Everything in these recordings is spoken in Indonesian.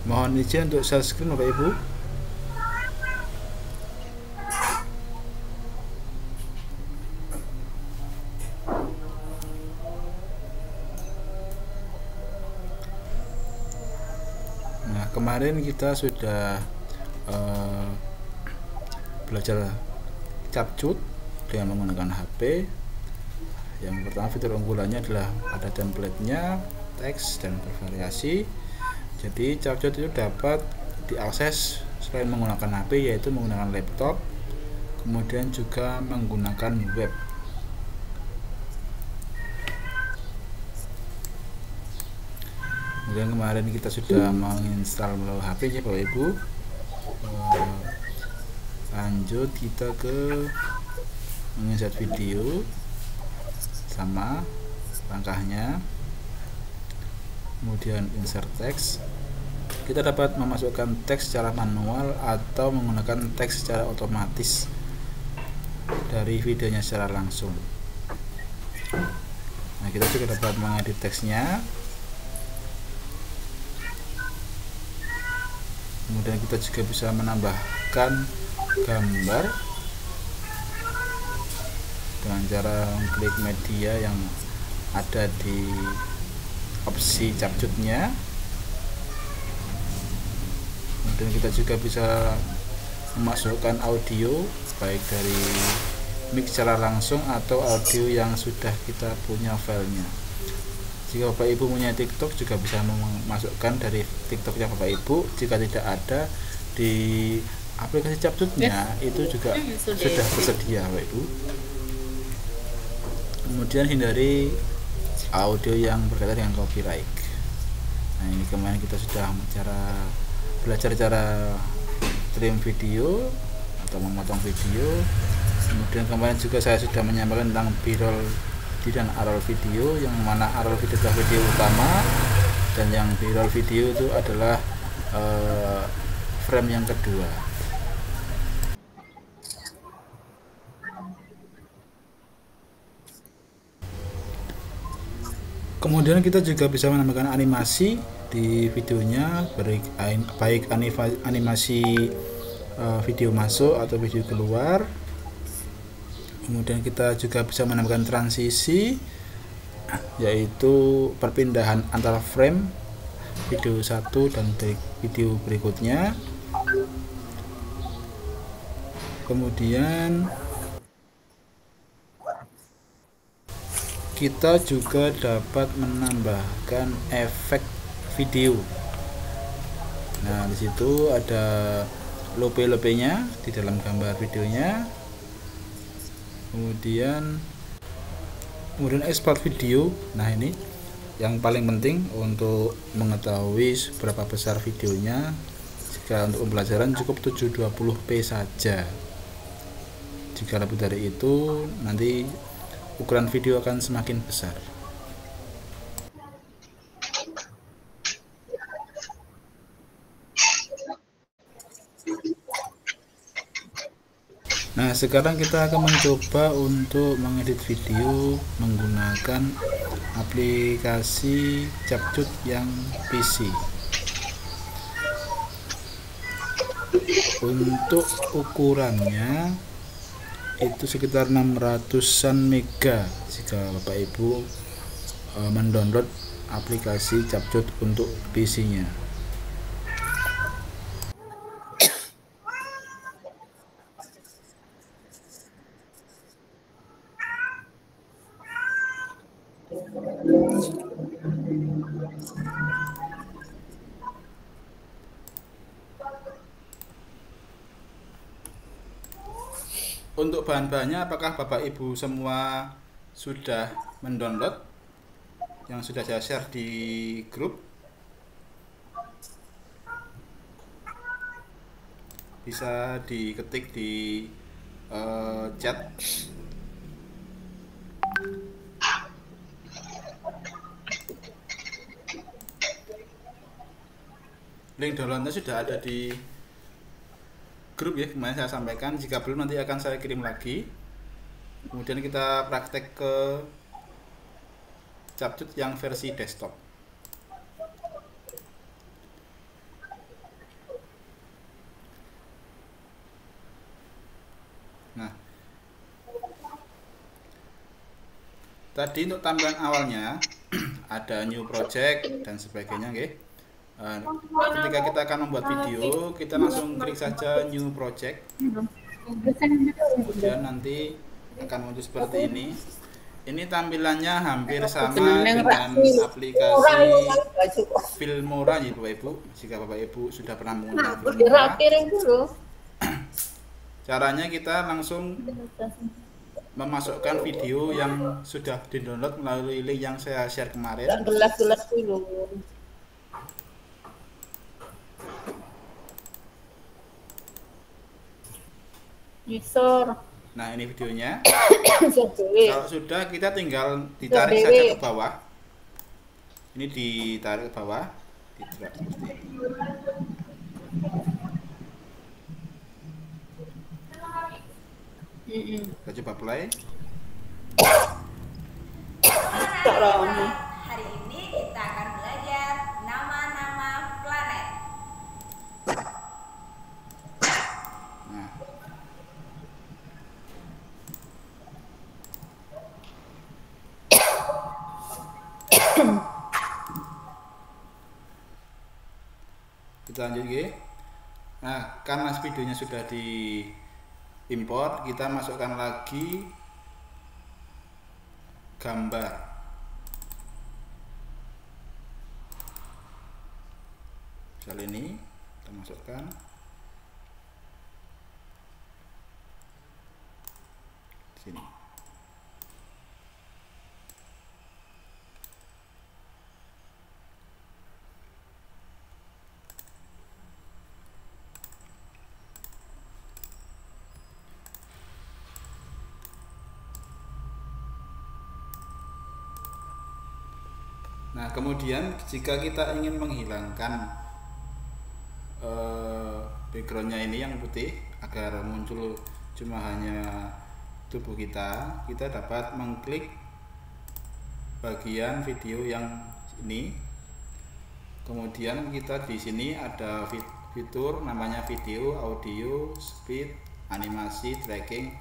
Mohon izin untuk share screen Bapak Ibu. Nah, kemarin kita sudah belajar capcut dengan menggunakan HP. Yang pertama, fitur unggulannya adalah ada template-nya, teks, dan bervariasi. Jadi capcut itu dapat diakses selain menggunakan HP, yaitu menggunakan laptop, kemudian juga menggunakan web. Kemudian kemarin kita sudah menginstal melalui HP ya Bapak Ibu. Lanjut kita ke menginsert video, sama langkahnya. Kemudian insert text. Kita dapat memasukkan teks secara manual atau menggunakan teks secara otomatis dari videonya secara langsung. Nah, kita juga dapat mengedit teksnya. Kemudian kita juga bisa menambahkan gambar dengan cara klik media yang ada di opsi capcutnya. Kemudian kita juga bisa memasukkan audio baik dari mic secara langsung atau audio yang sudah kita punya filenya. Jika Bapak Ibu punya TikTok juga bisa memasukkan dari TikToknya Bapak Ibu. Jika tidak ada di aplikasi capcutnya, itu juga sudah tersedia Bapak Ibu. Kemudian hindari audio yang berkaitan dengan copyright. Nah, ini kemarin kita sudah belajar cara trim video atau memotong video. Kemudian kemarin juga saya sudah menyampaikan tentang B-roll dan A-roll video, yang mana A-roll video adalah video utama dan yang B-roll video itu adalah frame yang kedua. Kemudian kita juga bisa menambahkan animasi di videonya, baik animasi video masuk atau video keluar. Kemudian kita juga bisa menambahkan transisi, yaitu perpindahan antara frame video satu dan video berikutnya. Kemudian kita juga dapat menambahkan efek video. Nah, disitu ada lope-lopenya di dalam gambar videonya. Kemudian ekspor video. Nah, ini yang paling penting untuk mengetahui seberapa besar videonya. Jika untuk pembelajaran cukup 720p saja. Jika lebih dari itu, nanti ukuran video akan semakin besar. Nah, sekarang kita akan mencoba untuk mengedit video menggunakan aplikasi capcut yang PC. Untuk ukurannya itu sekitar 600-an mega jika Bapak Ibu mendownload aplikasi capcut untuk PC-nya. Untuk bahan-bahannya, apakah Bapak Ibu semua sudah mendownload yang sudah saya share di grup? Bisa diketik di chat. Link downloadnya sudah ada di grup ya, kemarin saya sampaikan. Jika belum, nanti akan saya kirim lagi. Kemudian kita praktek ke capcut yang versi desktop. tadi untuk tampilan awalnya ada new project dan sebagainya, oke. Ketika kita akan membuat video, kita langsung klik saja new project. Kemudian nanti akan muncul seperti ini. Ini tampilannya hampir sama dengan aplikasi Filmora ya Bapak Ibu. Jika Bapak Ibu sudah pernah menggunakan Filmora, caranya kita langsung memasukkan video yang sudah di-download melalui link yang saya share kemarin. Gelas-gelas dulu. Nah, ini videonya. Kalau sudah, kita tinggal ditarik saja ke bawah. Ini ditarik ke bawah, ditarik seperti ini. Kita coba play. Hari ini kita akan belajar nama-nama planet. Nah, kita lanjut ya. Nah, karena videonya sudah di import, kita masukkan lagi gambar. Misal ini kita masukkan. Di sini. Nah, kemudian jika kita ingin menghilangkan backgroundnya ini yang putih agar muncul cuma hanya tubuh kita dapat mengklik bagian video yang ini. Kemudian kita di sini ada fitur namanya video, audio, speed, animasi, tracking.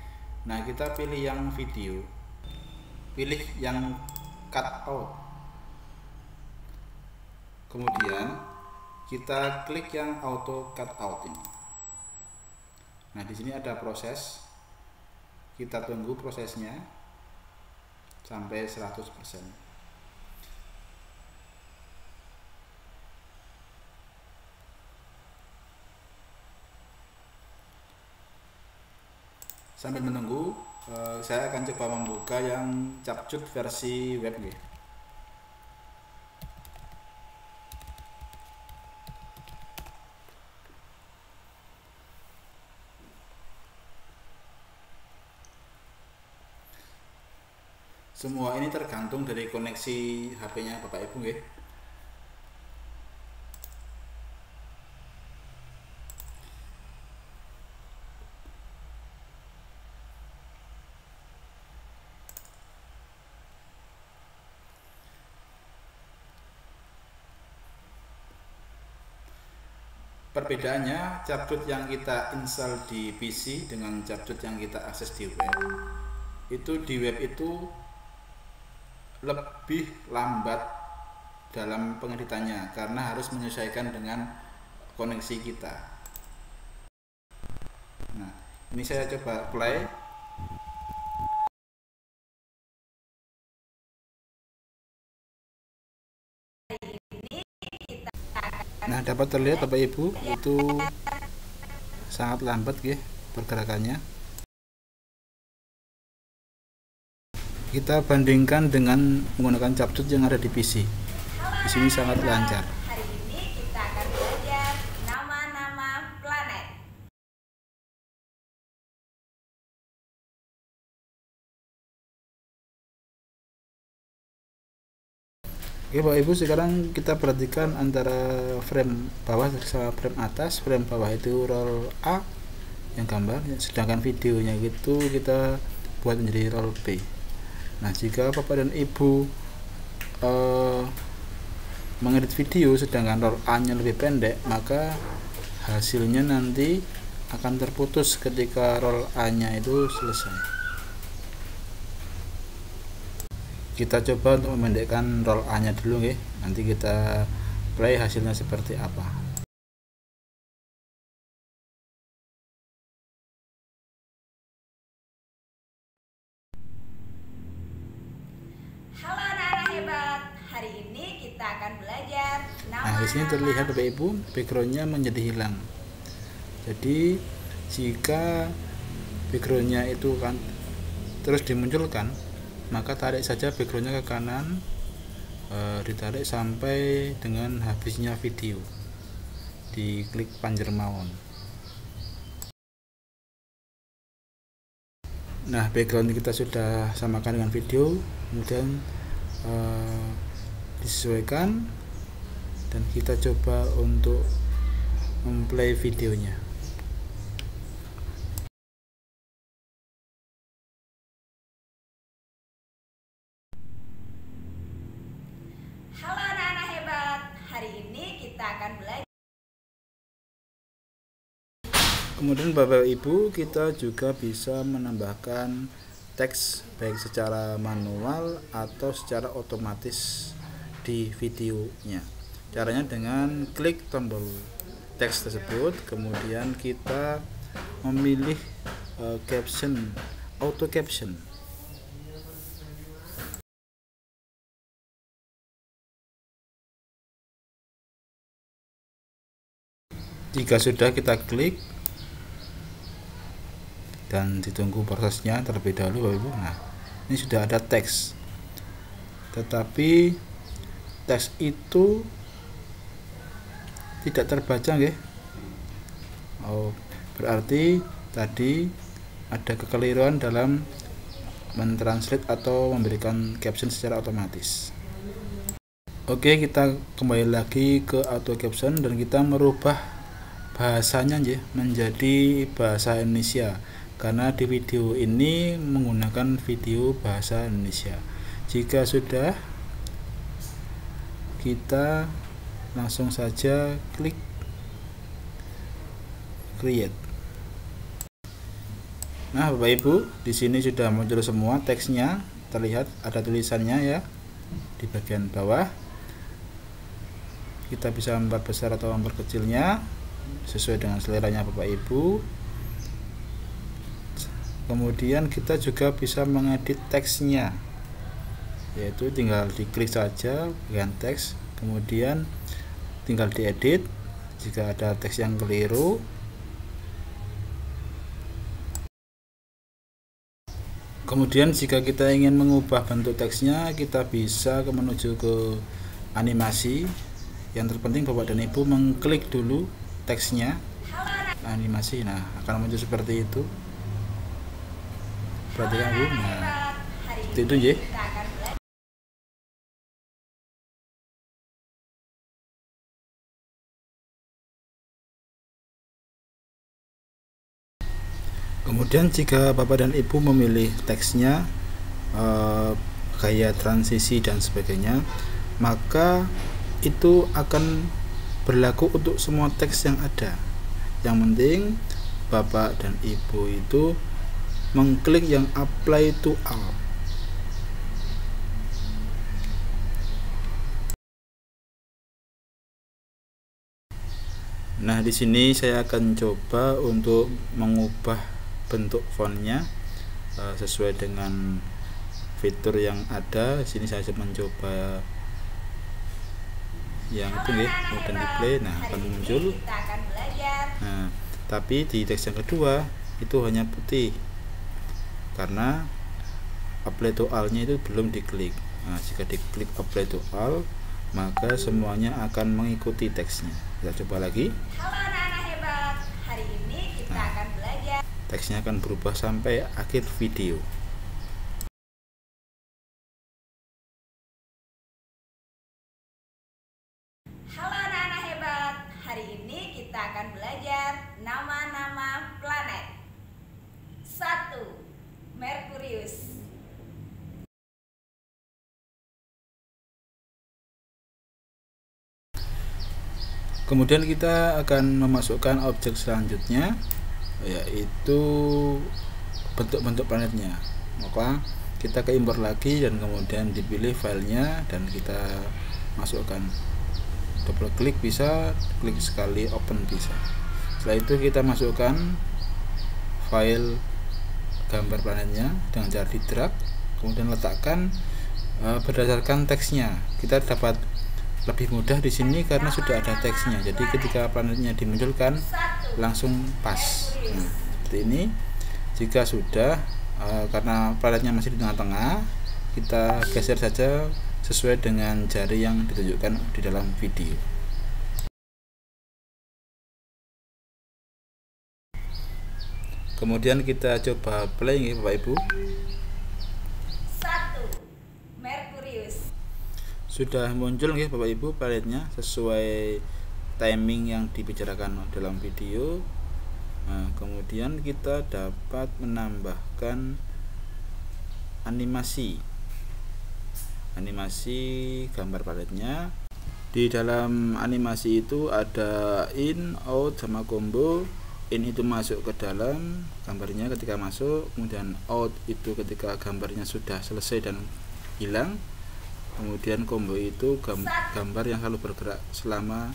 Nah, kita pilih yang video, pilih yang cut out. Kemudian kita klik yang auto cut out ini. Nah, di sini ada proses. Kita tunggu prosesnya sampai 100%. Sambil menunggu, saya akan coba membuka yang Capcut versi web ya. Semua ini tergantung dari koneksi HP-nya Bapak Ibu ya. Perbedaannya, Capcut yang kita install di PC dengan Capcut yang kita akses di web. Itu di web itu lebih lambat dalam pengeditannya karena harus menyesuaikan dengan koneksi kita. Nah, ini saya coba play. Nah, dapat terlihat Bapak Ibu itu sangat lambat ya pergerakannya. Kita bandingkan dengan menggunakan Capcut yang ada di PC. Di sini sangat lancar. Hari ini kita akan belajar nama-nama planet. Oke Bapak Ibu, sekarang kita perhatikan antara frame bawah sama frame atas. Frame bawah itu roll A yang gambar, sedangkan videonya itu kita buat menjadi roll B. Nah, jika Bapak dan Ibu mengedit video sedangkan roll A nya lebih pendek, maka hasilnya nanti akan terputus ketika roll A nya itu selesai. Kita coba untuk memendekkan roll A nya dulu ya. Nanti kita play hasilnya seperti apa. Halo anak-anak hebat. Hari ini kita akan belajar Nah, di sini terlihat Bapak Ibu backgroundnya menjadi hilang. Jadi jika backgroundnya itu kan terus dimunculkan, maka tarik saja backgroundnya ke kanan, ditarik sampai dengan habisnya video, diklik panjer mawon. Nah, background kita sudah samakan dengan video, kemudian disesuaikan dan kita coba untuk memplay videonya. Halo anak-anak hebat. Hari ini kita akan belajar. Kemudian Bapak Ibu, kita juga bisa menambahkan teks baik secara manual atau secara otomatis di videonya. Caranya dengan klik tombol teks tersebut, kemudian kita memilih caption, auto caption. Jika sudah, kita klik dan ditunggu prosesnya terlebih dahulu Bapak Ibu. Nah, ini sudah ada teks, tetapi teks itu tidak terbaca nggih. Berarti tadi ada kekeliruan dalam mentranslate atau memberikan caption secara otomatis. Oke, kita kembali lagi ke auto caption dan kita merubah bahasanya menjadi bahasa Indonesia, karena di video ini menggunakan video bahasa Indonesia. Jika sudah, kita langsung saja klik create. Nah, Bapak Ibu, di sini sudah muncul semua teksnya, terlihat ada tulisannya ya di bagian bawah. Kita bisa memperbesar atau memperkecilnya sesuai dengan seleranya Bapak Ibu. Kemudian kita juga bisa mengedit teksnya, yaitu tinggal diklik saja bagian teks, kemudian tinggal diedit jika ada teks yang keliru. Kemudian jika kita ingin mengubah bentuk teksnya, kita bisa menuju ke animasi. Yang terpenting Bapak dan Ibu mengklik dulu teksnya, animasi. Nah, akan muncul seperti itu. Perhatikan Bu. Nah, itu ya. Kemudian jika Bapak dan Ibu memilih teksnya, gaya transisi dan sebagainya, maka itu akan berlaku untuk semua teks yang ada. Yang penting Bapak dan Ibu itu mengklik yang apply to all. Nah, di sini saya akan coba untuk mengubah bentuk fontnya sesuai dengan fitur yang ada. Di sini saya mencoba yang itu nih, kemudian di play, nah akan muncul. Nah, tapi di teks yang kedua itu hanya putih karena apply to all nya itu belum diklik. Nah, jika diklik apply to all, maka semuanya akan mengikuti teksnya. Kita coba lagi. Halo anak-anak hebat. Hari ini kita akan belajar. Teksnya akan berubah sampai akhir video. Halo anak-anak hebat. Hari ini kita akan belajar nama-nama planet. 1. Merkurius. Kemudian kita akan memasukkan objek selanjutnya, yaitu bentuk-bentuk planetnya. Maka kita ke impor lagi dan kemudian dipilih filenya dan kita masukkan, double klik bisa, klik sekali open bisa. Setelah itu kita masukkan file gambar planetnya dengan cara di drag, kemudian letakkan berdasarkan teksnya. Kita dapat lebih mudah di sini karena sudah ada teksnya, jadi ketika planetnya dimunculkan langsung pas. Nah, seperti ini. Jika sudah, karena planetnya masih di tengah-tengah, kita geser saja sesuai dengan jari yang ditunjukkan di dalam video. Kemudian kita coba play ya Bapak Ibu. 1. Merkurius. Sudah muncul ya Bapak Ibu planetnya sesuai timing yang dibicarakan dalam video. Nah, kemudian kita dapat menambahkan animasi gambar paletnya. Di dalam animasi itu ada in, out, sama combo. In itu masuk ke dalam gambarnya ketika masuk, kemudian out itu ketika gambarnya sudah selesai dan hilang, kemudian combo itu gambar yang selalu bergerak selama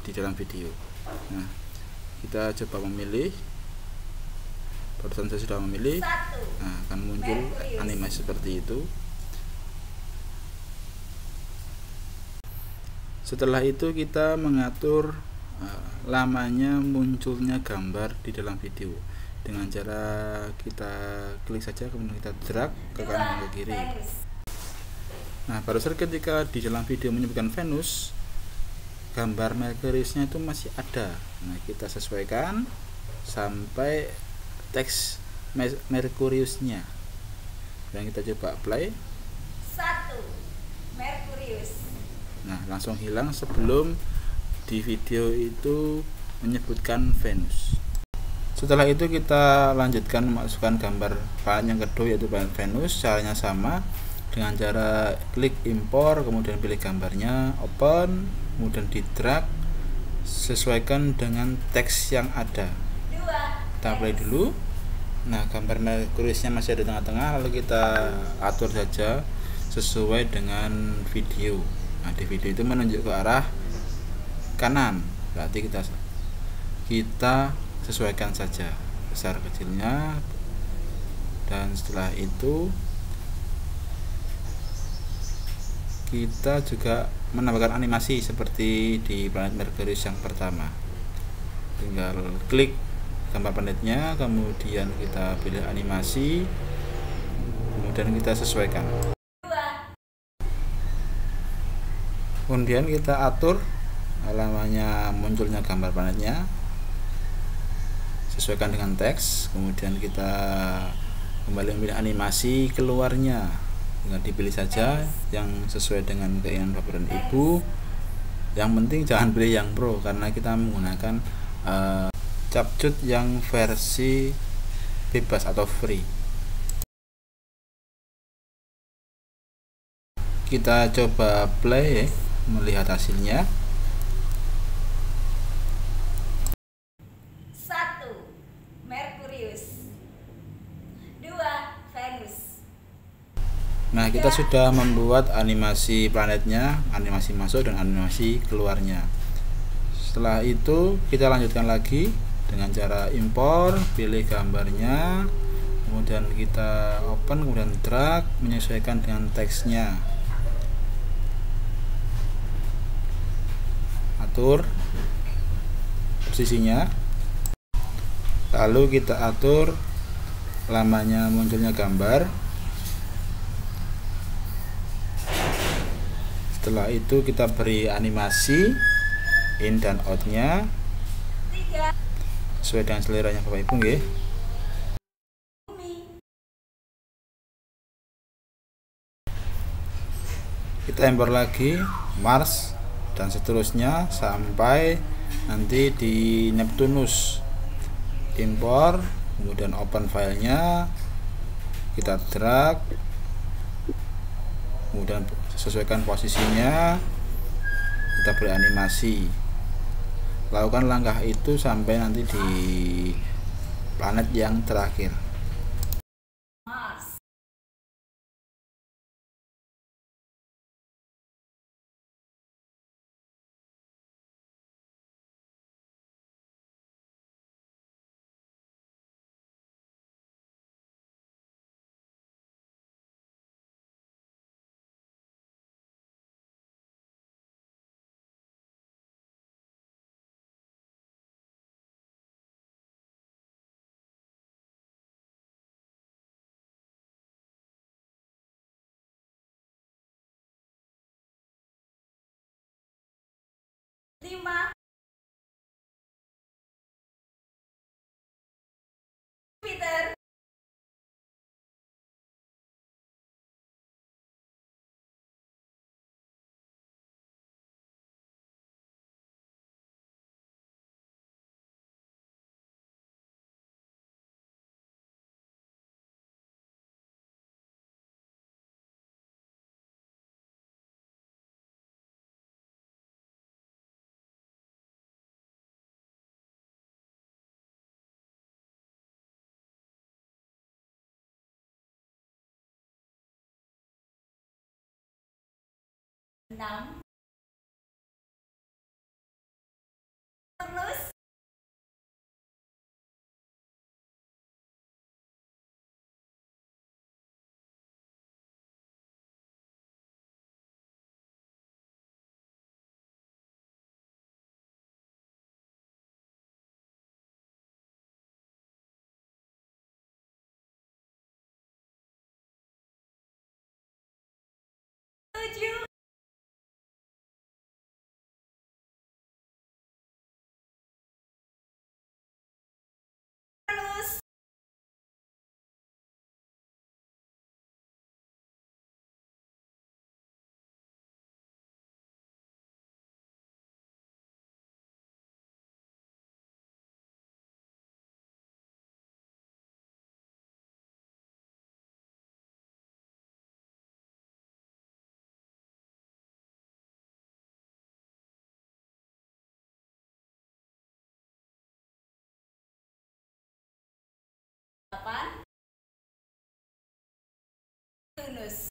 di dalam video. Nah, kita coba memilih, barusan saya sudah memilih. Nah, akan muncul animasi seperti itu. Setelah itu kita mengatur lamanya munculnya gambar di dalam video dengan cara kita klik saja, kemudian kita drag ke kanan dan ke kiri. Nah, barusan ketika di dalam video menyebutkan Venus, gambar Merkuriusnya itu masih ada. Nah, kita sesuaikan sampai teks Merkuriusnya dan kita coba play. 1. Merkurius. Nah, langsung hilang sebelum di video itu menyebutkan Venus. Setelah itu kita lanjutkan memasukkan gambar planet yang kedua yaitu planet Venus. Caranya sama dengan cara klik impor, kemudian pilih gambarnya, open, kemudian di drag sesuaikan dengan teks yang ada. Kita play dulu. Nah, gambar Merkuriusnya masih ada di tengah-tengah, lalu kita atur saja sesuai dengan video. Nah, di video itu menunjuk ke arah kanan, berarti kita sesuaikan saja besar kecilnya, dan setelah itu kita juga menambahkan animasi seperti di planet Merkurius yang pertama. Tinggal klik gambar planetnya, kemudian kita pilih animasi, kemudian kita sesuaikan. Kemudian kita atur lamanya munculnya gambar planetnya sesuaikan dengan teks, kemudian kita kembali memilih animasi keluarnya. Tinggal dipilih saja yang sesuai dengan keinginan Bapak dan Ibu. Yang penting jangan pilih yang pro karena kita menggunakan capcut yang versi bebas atau free. Kita coba play melihat hasilnya. 1. Merkurius. 2. Venus. Nah, kita sudah membuat animasi planetnya, animasi masuk dan animasi keluarnya. Setelah itu kita lanjutkan lagi dengan cara impor, pilih gambarnya, kemudian kita open, kemudian drag menyesuaikan dengan teksnya. Atur posisinya, lalu kita atur lamanya munculnya gambar. Setelah itu kita beri animasi in dan out nya sesuai dengan seleranya Bapak Ibu nggih. Kita impor lagi Mars dan seterusnya sampai nanti di Neptunus. Impor, kemudian open filenya, kita drag, kemudian sesuaikan posisinya, kita beri animasi. Lakukan langkah itu sampai nanti di planet yang terakhir. 5 Jupiter. 6 Saturnus. 7 Uranus. 8 Neptunus.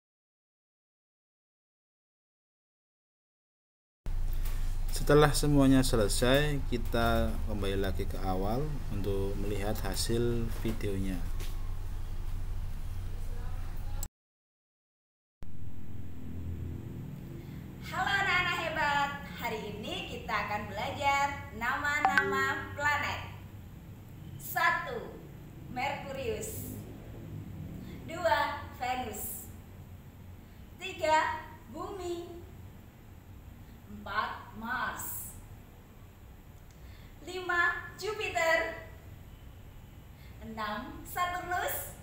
Setelah semuanya selesai, kita kembali lagi ke awal untuk melihat hasil videonya. Halo anak-anak hebat. Hari ini kita akan belajar nama-nama planet. 1 Merkurius. 2 Venus. 3 Bumi. 4 Mars. 5 Jupiter. 6 Saturnus.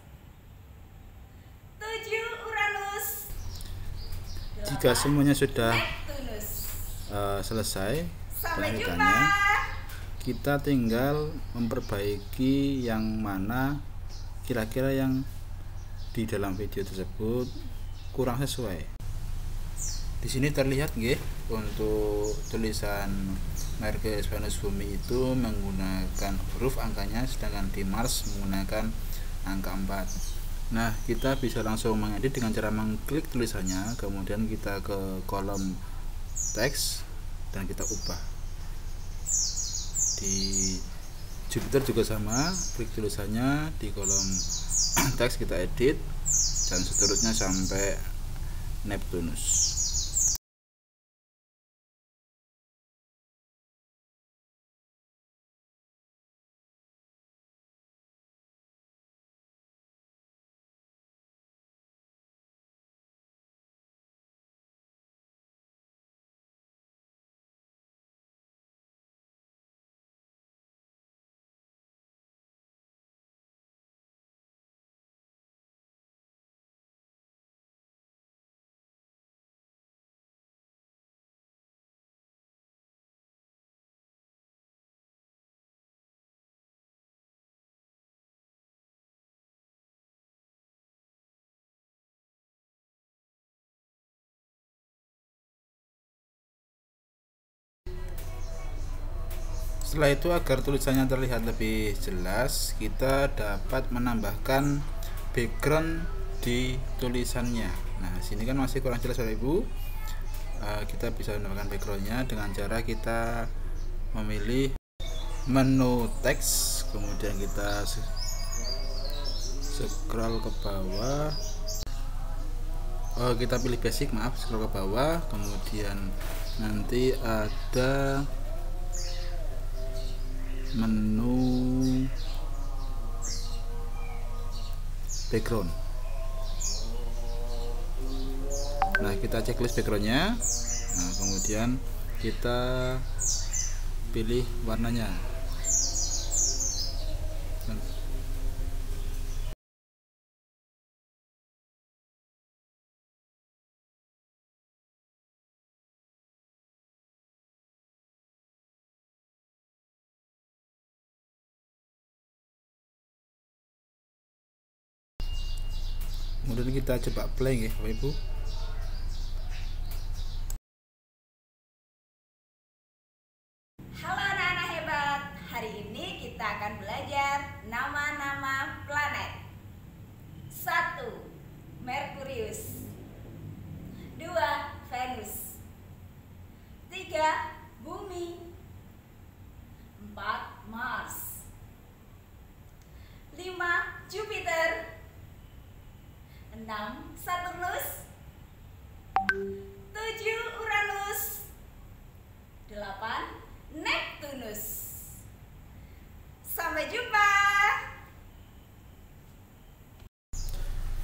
7 Uranus. Jika semuanya sudah Neptunus. selesai Sampai jumpa. penelitiannya, kita tinggal memperbaiki yang mana kira-kira yang di dalam video tersebut kurang sesuai. Di sini terlihat nggih, untuk tulisan Merkurius, Venus, Bumi itu menggunakan huruf angkanya, sedangkan di Mars menggunakan angka 4. Nah, kita bisa langsung mengedit dengan cara mengklik tulisannya, kemudian kita ke kolom teks dan kita ubah. Di Jupiter juga sama, klik tulisannya di kolom teks, kita edit dan seterusnya sampai Neptunus. Setelah itu, agar tulisannya terlihat lebih jelas, kita dapat menambahkan background di tulisannya. Nah, sini kan masih kurang jelas Bapak Ibu. Kita bisa menambahkan backgroundnya dengan cara kita memilih menu teks, kemudian kita scroll ke bawah. Kita pilih basic, scroll ke bawah, kemudian nanti ada menu background. Nah, kita checklist backgroundnya. Nah, kemudian kita pilih warnanya. Kemudian kita coba play ya Bapak Ibu. Halo anak-anak hebat, hari ini kita akan belajar nama-nama planet. 1. Merkurius. 2. Venus. 3. Bumi. 4. Mars. 5. Jupiter. 6. Saturnus. 7. Uranus. 8. Neptunus. Sampai jumpa.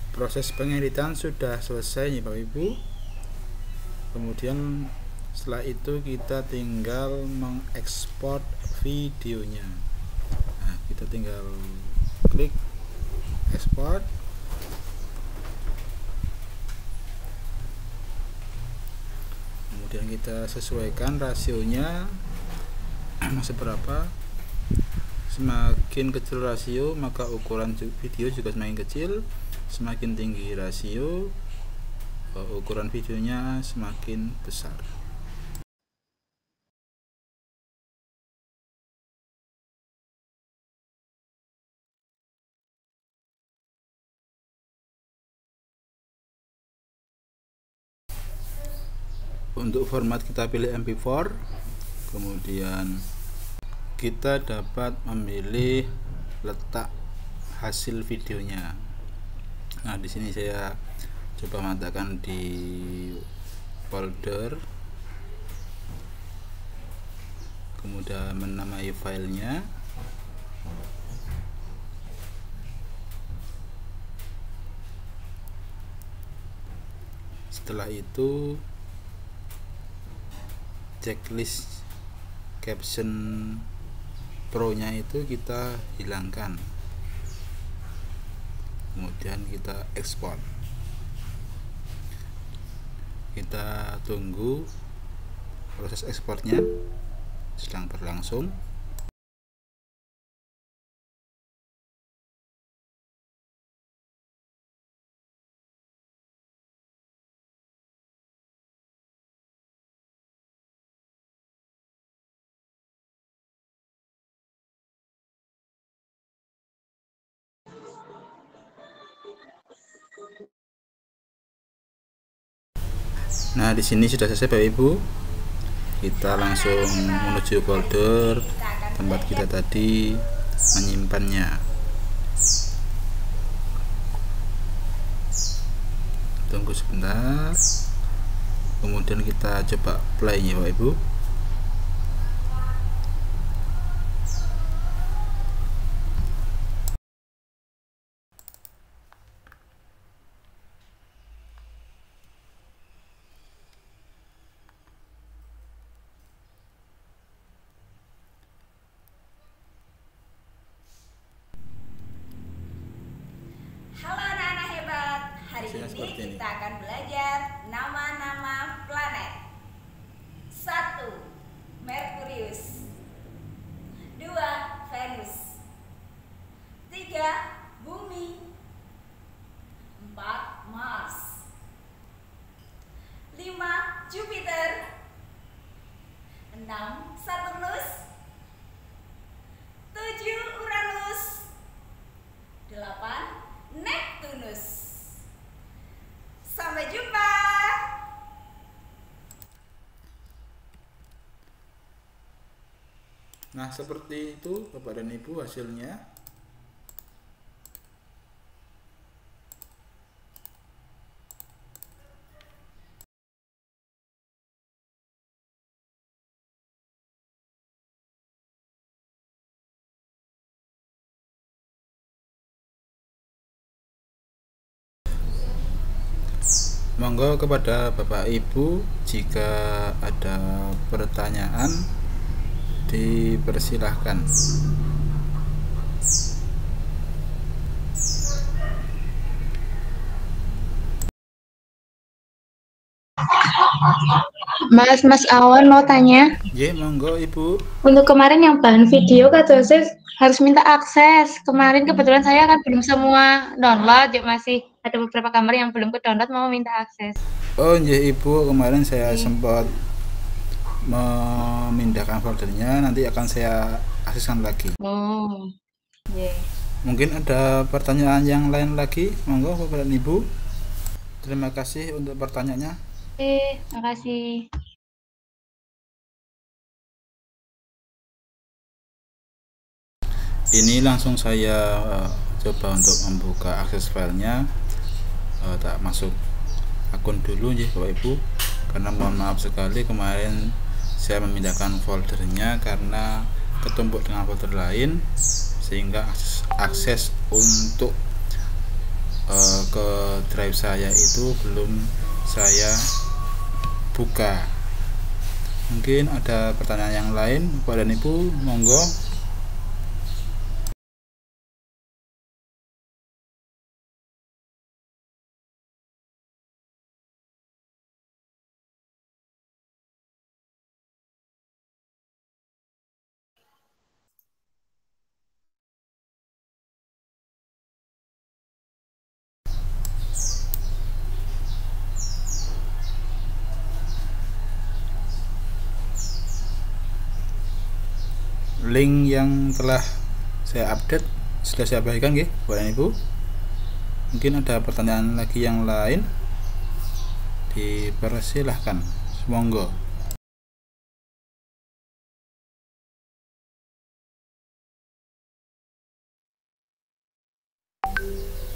Proses pengeditan sudah selesai ya Bapak Ibu. Kemudian setelah itu kita tinggal mengekspor videonya. Nah, kita tinggal klik ekspor. Kemudian kita sesuaikan rasionya seberapa. Semakin kecil rasio maka ukuran video juga semakin kecil, semakin tinggi rasio ukuran videonya semakin besar. Untuk format kita pilih MP4, kemudian kita dapat memilih letak hasil videonya. Nah, di sini saya coba meletakkan di folder, kemudian menamai filenya. Setelah itu checklist caption pro nya itu kita hilangkan, kemudian kita ekspor. Kita tunggu proses ekspornya sedang berlangsung. Nah, di sini sudah selesai Bapak Ibu. Kita langsung menuju folder tempat kita tadi menyimpannya. Tunggu sebentar. Kemudian kita coba play ya Bapak Ibu. Halo anak-anak hebat, hari Hasilnya ini seperti ini. kita akan belajar nama-nama planet. 1. Merkurius. 2. Venus. 3. Bumi. 4. Mars. 5. Jupiter. 6. Saturnus. 7. Uranus. 8. Neptunus. Sampai jumpa. Nah, seperti itu Bapak dan Ibu hasilnya. Monggo kepada Bapak Ibu jika ada pertanyaan Dipersilahkan. Mas Awan mau tanya. Monggo Ibu. Untuk kemarin yang bahan video Kak Jose harus minta akses. Kemarin kebetulan saya kan belum semua download, masih ada beberapa gambar yang belum ke download, mau minta akses. Oh Ibu, kemarin saya sempat memindahkan foldernya, nanti akan saya akseskan lagi. Mungkin ada pertanyaan yang lain lagi, monggo Bapak dan Ibu. Terima kasih untuk pertanyaannya. Terima kasih. Ini langsung saya coba untuk membuka akses filenya. Tak masuk akun dulu Bapak Ibu, karena mohon maaf sekali kemarin saya memindahkan foldernya karena ketumpuk dengan folder lain, sehingga akses untuk ke drive saya itu belum saya buka. Mungkin ada pertanyaan yang lain Bapak dan Ibu, monggo. Link yang telah saya update sudah saya bagikan Bapak dan Ibu. Mungkin ada pertanyaan lagi yang lain, dipersilahkan, monggo.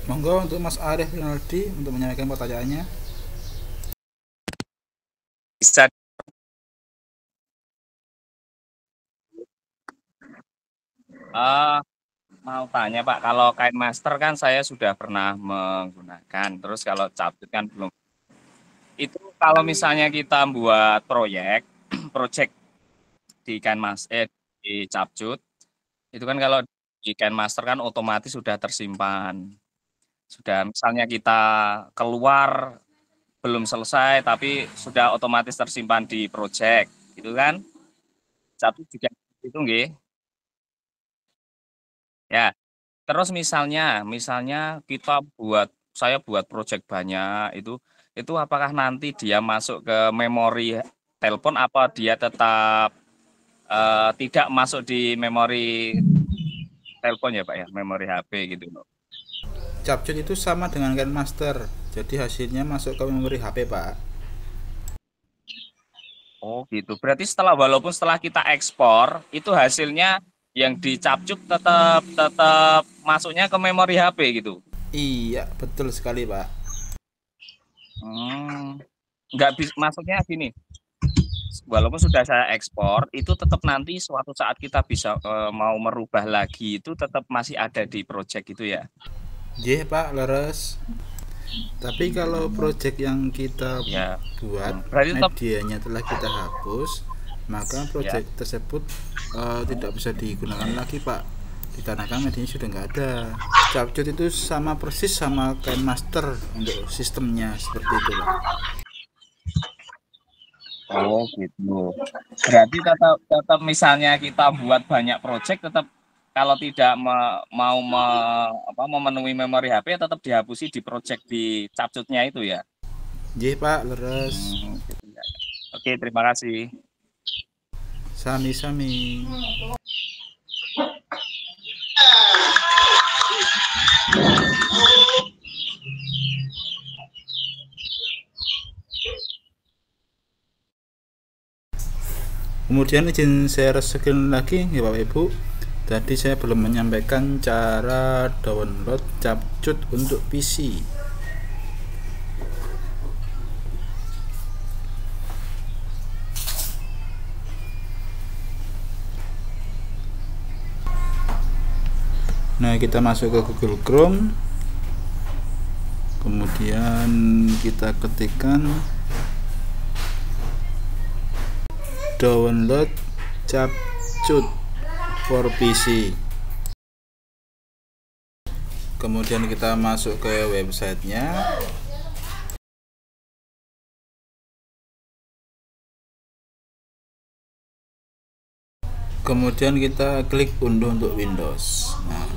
Monggo untuk Mas Arif Rinaldi untuk menyampaikan pertanyaannya. Bisa. Mau tanya Pak, kalau KineMaster kan saya sudah pernah menggunakan, terus kalau Capcut kan belum. Itu kalau misalnya kita buat project di KineMaster, di Capcut, itu kan kalau di KineMaster kan otomatis sudah tersimpan. Sudah misalnya kita keluar belum selesai tapi sudah otomatis tersimpan di project, gitu kan? Capcut juga itu nggih. Ya, terus misalnya saya buat project banyak itu apakah nanti dia masuk ke memori telepon apa dia tetap tidak masuk di memori telepon ya Pak ya, memori HP gitu loh. Capcut itu sama dengan KineMaster, jadi hasilnya masuk ke memori HP Pak. Oh gitu, berarti walaupun setelah kita ekspor itu hasilnya yang di Capcut tetap masuknya ke memori HP gitu. Iya, betul sekali Pak. Nggak bisa, maksudnya gini, walaupun sudah saya ekspor itu tetap nanti suatu saat kita bisa mau merubah lagi itu tetap masih ada di project gitu ya. Iya Pak, leres. Tapi kalau project yang kita buat medianya telah kita hapus, maka project tersebut tidak bisa digunakan lagi Pak, dikarenakan medianya sudah nggak ada. Capcut itu sama persis sama KineMaster untuk sistemnya seperti itu Pak. Oh gitu, berarti tetap misalnya kita buat banyak project tetap kalau tidak mau memenuhi memori HP tetap dihapusi di project di Capcutnya itu ya. Iya Pak, leres. Oke, terima kasih. Sami-sami. Kemudian izin saya screen lagi ya Bapak Ibu. Tadi saya belum menyampaikan cara download Capcut untuk PC. Nah, kita masuk ke Google Chrome. Kemudian kita ketikkan download Capcut Capcut for PC. Kemudian kita masuk ke websitenya. Kemudian kita klik unduh untuk Windows. Nah,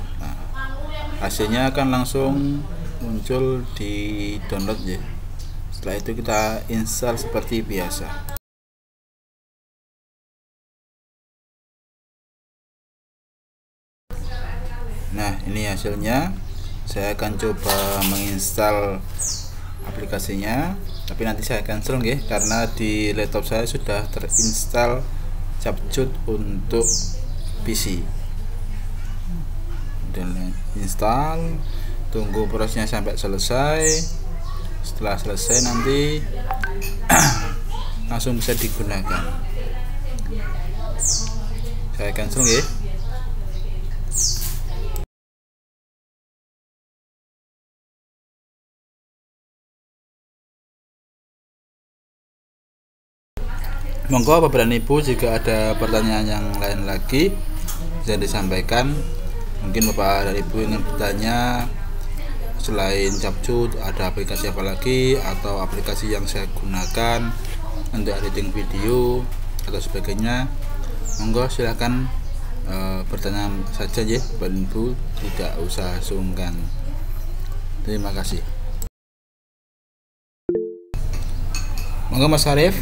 hasilnya akan langsung muncul di download ya. Setelah itu kita install seperti biasa. Nah, ini hasilnya. Saya akan coba menginstal aplikasinya, tapi nanti saya cancel ya, karena di laptop saya sudah terinstall Capcut untuk PC. Dan install, tunggu prosesnya sampai selesai. Setelah selesai nanti langsung bisa digunakan. Saya cancel ya. Monggo Bapak dan Ibu, jika ada pertanyaan yang lain lagi bisa disampaikan. Mungkin Bapak dan Ibu ingin bertanya selain Capcut ada aplikasi apa lagi, atau aplikasi yang saya gunakan untuk editing video atau sebagainya. Monggo silakan bertanya saja ya Bapak dan Ibu, tidak usah sungkan. Terima kasih. Monggo Mas Arif.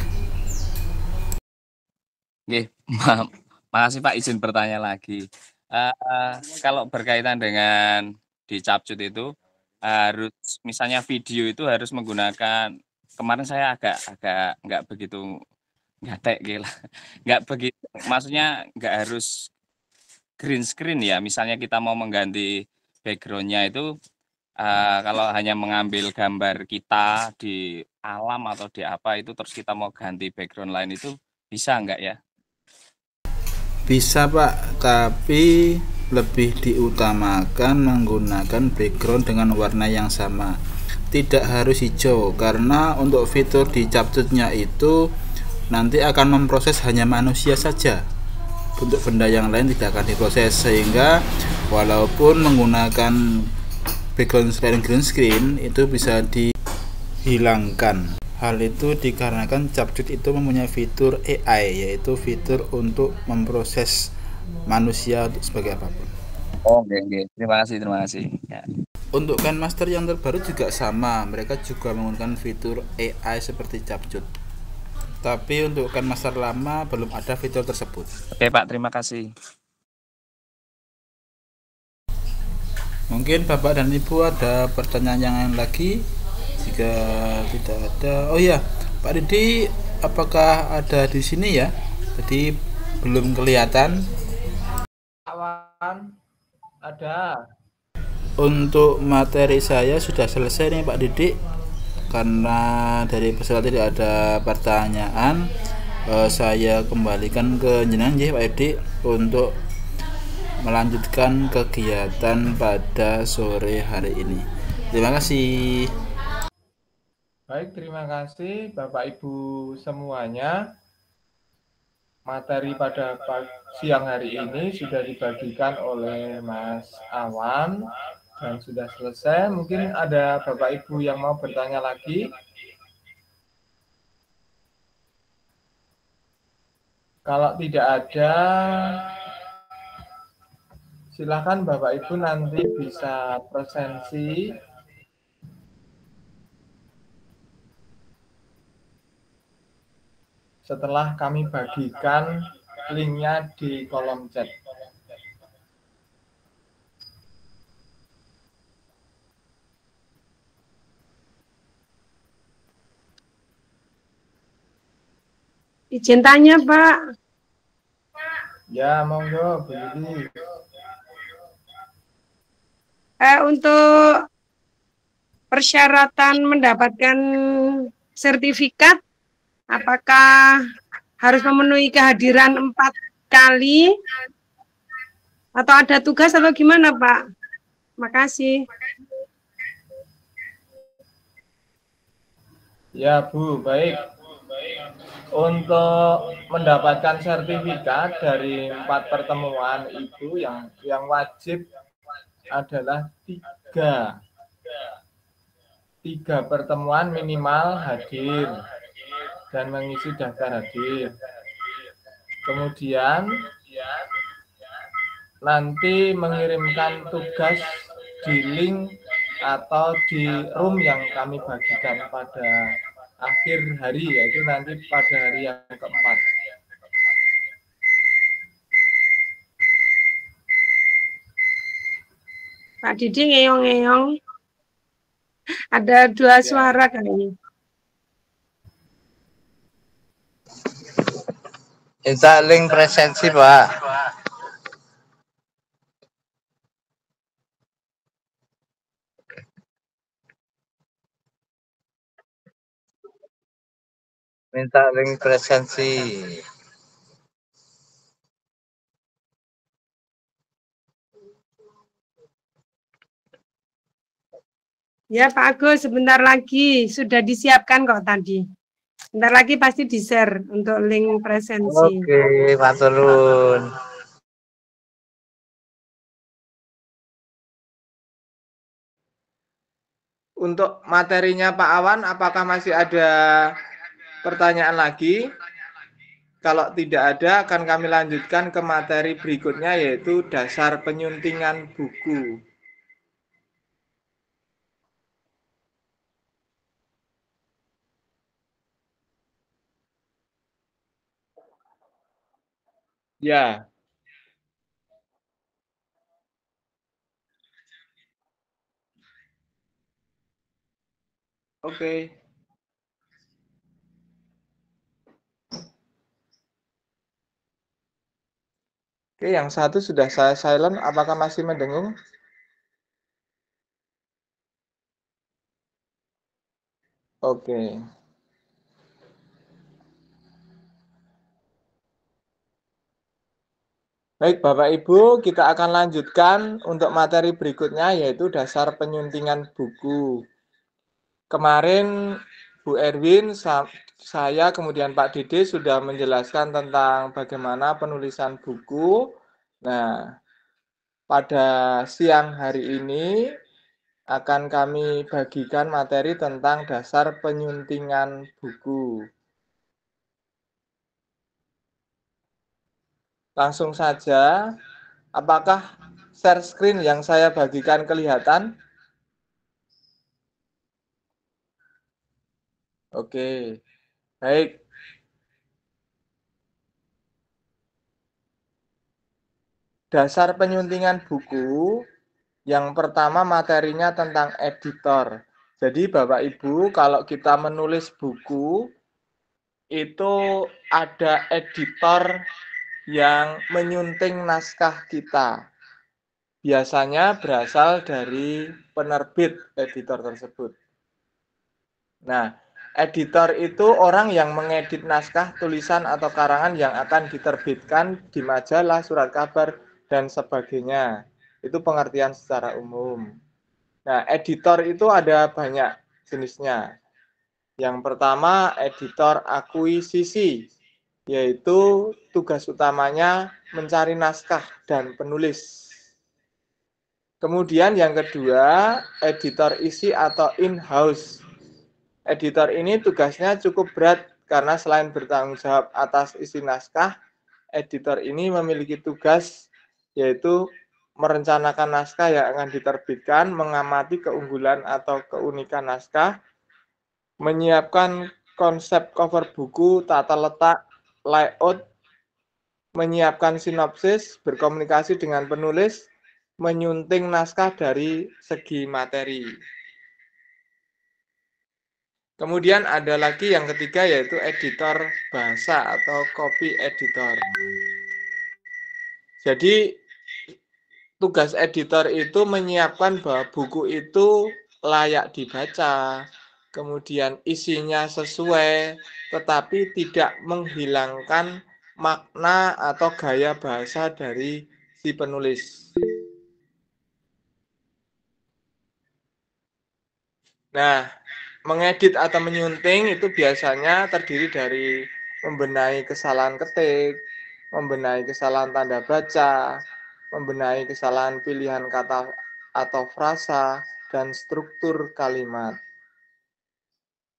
Oke, makasih Pak, izin bertanya lagi. Kalau berkaitan dengan di Capcut itu harus, misalnya video itu harus menggunakan, kemarin saya agak nggak begitu ngatek gitu lah. Nggak begitu, maksudnya nggak harus green screen ya. Misalnya kita mau mengganti backgroundnya itu kalau hanya mengambil gambar kita di alam atau di apa itu, terus kita mau ganti background lain, itu bisa nggak ya? Bisa Pak, tapi lebih diutamakan menggunakan background dengan warna yang sama. Tidak harus hijau, karena untuk fitur di Capcutnya itu nanti akan memproses hanya manusia saja. Untuk benda yang lain tidak akan diproses, sehingga walaupun menggunakan background selain green screen itu bisa dihilangkan. Hal itu dikarenakan Capcut itu mempunyai fitur AI, yaitu fitur untuk memproses manusia untuk sebagai apapun. Oh, oke. Terima kasih. Ya. Untuk KineMaster yang terbaru juga sama, mereka juga menggunakan fitur AI seperti Capcut. Tapi untuk KineMaster lama belum ada fitur tersebut. Oke Pak, terima kasih. Mungkin Bapak dan Ibu ada pertanyaan yang lain lagi? Jika tidak ada, oh ya, Pak Didi, apakah ada di sini ya? Jadi belum kelihatan. Kawan, ada. Untuk materi saya sudah selesai nih Pak Didi. Karena dari peserta tidak ada pertanyaan, saya kembalikan ke jenengan ya Pak Didi untuk melanjutkan kegiatan pada sore hari ini. Terima kasih. Baik, terima kasih Bapak Ibu semuanya. Materi pada siang hari ini sudah dibagikan oleh Mas Awan dan sudah selesai. Mungkin ada Bapak Ibu yang mau bertanya lagi. Kalau tidak ada, silakan Bapak Ibu nanti bisa presensi setelah kami bagikan linknya di kolom chat. Izin tanya, Pak. Ya, monggo, Bu Yudi. Untuk persyaratan mendapatkan sertifikat, apakah harus memenuhi kehadiran 4 kali atau ada tugas atau gimana, Pak? Makasih. Ya, Bu, baik. Untuk mendapatkan sertifikat dari 4 pertemuan itu yang wajib adalah 3 pertemuan minimal hadir dan mengisi daftar hadir. Kemudian nanti mengirimkan tugas di link atau di room yang kami bagikan pada akhir hari, yaitu nanti pada hari yang keempat. Pak Didi ngeong-ngeong. Ada 2 suara kayaknya. Minta link presensi, Pak. Minta link presensi. Ya Pak Agus, sebentar lagi sudah disiapkan kok tadi. Sebentar lagi pasti di-share untuk link presensi. Oke, matur nuwun. Untuk materinya Pak Awan, apakah masih ada pertanyaan lagi? Kalau tidak ada, akan kami lanjutkan ke materi berikutnya, yaitu dasar penyuntingan buku. Ya. Oke. Oke, yang satu sudah saya silent, apakah masih mendengung? Oke. Baik, Bapak Ibu, kita akan lanjutkan untuk materi berikutnya, yaitu dasar penyuntingan buku. Kemarin Bu Erwin, saya, kemudian Pak Dede sudah menjelaskan tentang bagaimana penulisan buku. Nah, pada siang hari ini akan kami bagikan materi tentang dasar penyuntingan buku. Langsung saja, apakah share screen yang saya bagikan kelihatan? Oke, baik. Dasar penyuntingan buku, yang pertama materinya tentang editor. Jadi Bapak Ibu, kalau kita menulis buku, itu ada editor yang menyunting naskah kita. Biasanya berasal dari penerbit editor tersebut. Nah, editor itu orang yang mengedit naskah, tulisan, atau karangan yang akan diterbitkan di majalah, surat kabar, dan sebagainya. Itu pengertian secara umum. Nah, editor itu ada banyak jenisnya. Yang pertama, editor akuisisi, yaitu tugas utamanya mencari naskah dan penulis. Kemudian yang kedua, editor isi atau in-house. Editor ini tugasnya cukup berat karena selain bertanggung jawab atas isi naskah, editor ini memiliki tugas yaitu merencanakan naskah yang akan diterbitkan, mengamati keunggulan atau keunikan naskah, menyiapkan konsep cover buku, tata letak, layout, menyiapkan sinopsis, berkomunikasi dengan penulis, menyunting naskah dari segi materi. Kemudian ada lagi yang ketiga, yaitu editor bahasa atau copy editor. Jadi tugas editor itu menyiapkan bahwa buku itu layak dibaca, kemudian isinya sesuai, tetapi tidak menghilangkan makna atau gaya bahasa dari si penulis. Nah, mengedit atau menyunting itu biasanya terdiri dari membenahi kesalahan ketik, membenahi kesalahan tanda baca, membenahi kesalahan pilihan kata atau frasa, dan struktur kalimat.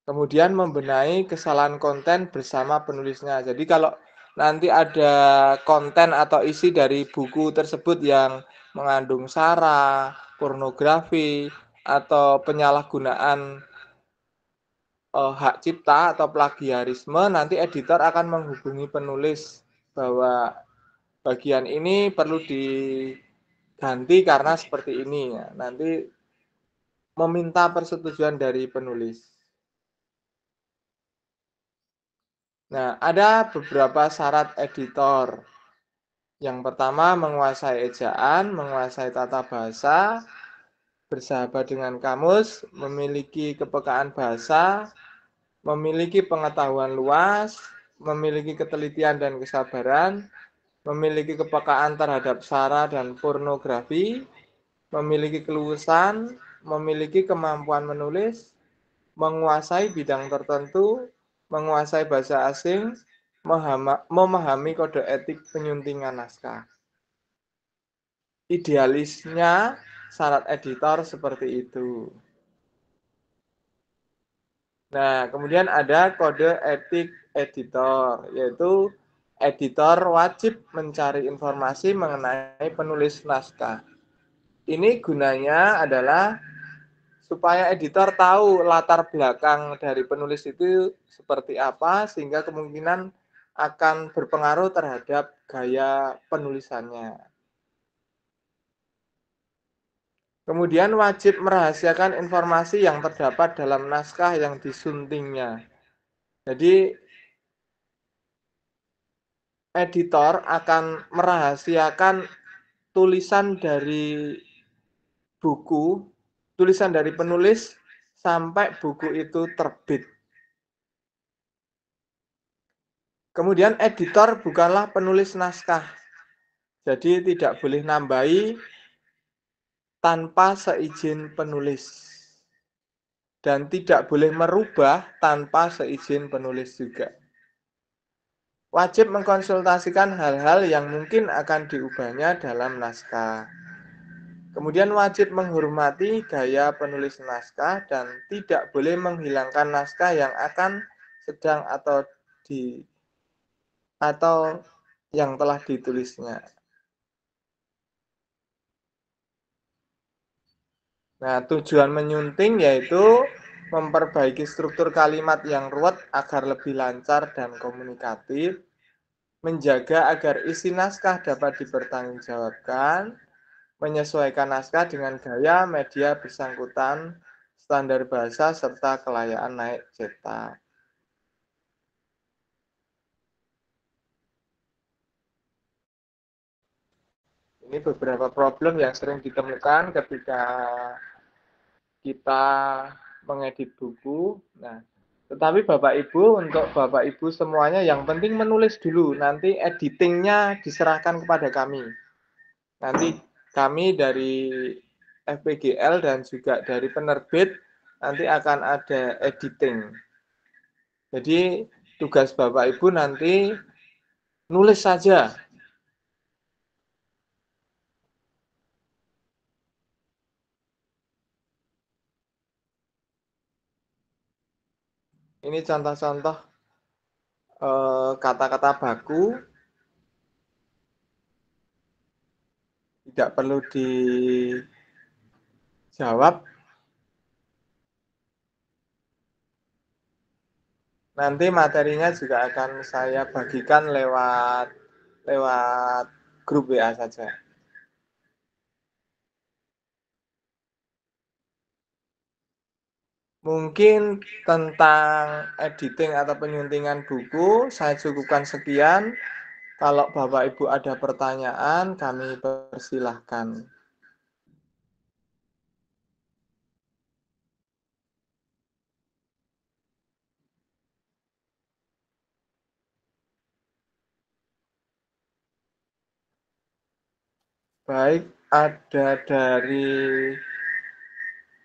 Kemudian membenahi kesalahan konten bersama penulisnya. Jadi kalau nanti ada konten atau isi dari buku tersebut yang mengandung sara, pornografi, atau penyalahgunaan hak cipta atau plagiarisme, nanti editor akan menghubungi penulis bahwa bagian ini perlu diganti karena seperti ini. Nanti meminta persetujuan dari penulis. Nah, ada beberapa syarat editor. Yang pertama, menguasai ejaan, menguasai tata bahasa, bersahabat dengan kamus, memiliki kepekaan bahasa, memiliki pengetahuan luas, memiliki ketelitian dan kesabaran, memiliki kepekaan terhadap sara dan pornografi, memiliki keluasan, memiliki kemampuan menulis, menguasai bidang tertentu, menguasai bahasa asing, memahami kode etik penyuntingan naskah. Idealisnya syarat editor seperti itu. Nah, kemudian ada kode etik editor, yaitu editor wajib mencari informasi mengenai penulis naskah. Ini gunanya adalah supaya editor tahu latar belakang dari penulis itu seperti apa, sehingga kemungkinan akan berpengaruh terhadap gaya penulisannya. Kemudian wajib merahasiakan informasi yang terdapat dalam naskah yang disuntingnya. Jadi editor akan merahasiakan tulisan dari buku, tulisan dari penulis sampai buku itu terbit. Kemudian editor bukanlah penulis naskah. Jadi tidak boleh nambahi tanpa seizin penulis. Dan tidak boleh merubah tanpa seizin penulis juga. Wajib mengkonsultasikan hal-hal yang mungkin akan diubahnya dalam naskah. Kemudian wajib menghormati gaya penulis naskah dan tidak boleh menghilangkan naskah yang akan sedang atau yang telah ditulisnya. Nah, tujuan menyunting yaitu memperbaiki struktur kalimat yang ruwet agar lebih lancar dan komunikatif, menjaga agar isi naskah dapat dipertanggungjawabkan, menyesuaikan naskah dengan gaya media bersangkutan, standar bahasa, serta kelayaan naik cetak. Ini beberapa problem yang sering ditemukan ketika kita mengedit buku. Nah, tetapi Bapak Ibu, untuk Bapak Ibu semuanya yang penting menulis dulu, nanti editingnya diserahkan kepada kami. Nanti kami dari FPGL dan juga dari penerbit nanti akan ada editing. Jadi tugas Bapak Ibu nanti nulis saja. Ini contoh-contoh kata-kata baku. Tidak perlu dijawab. Nanti materinya juga akan saya bagikan lewat grup WA saja. Mungkin tentang editing atau penyuntingan buku saya cukupkan sekian. Kalau Bapak Ibu ada pertanyaan, kami persilahkan. Baik, ada dari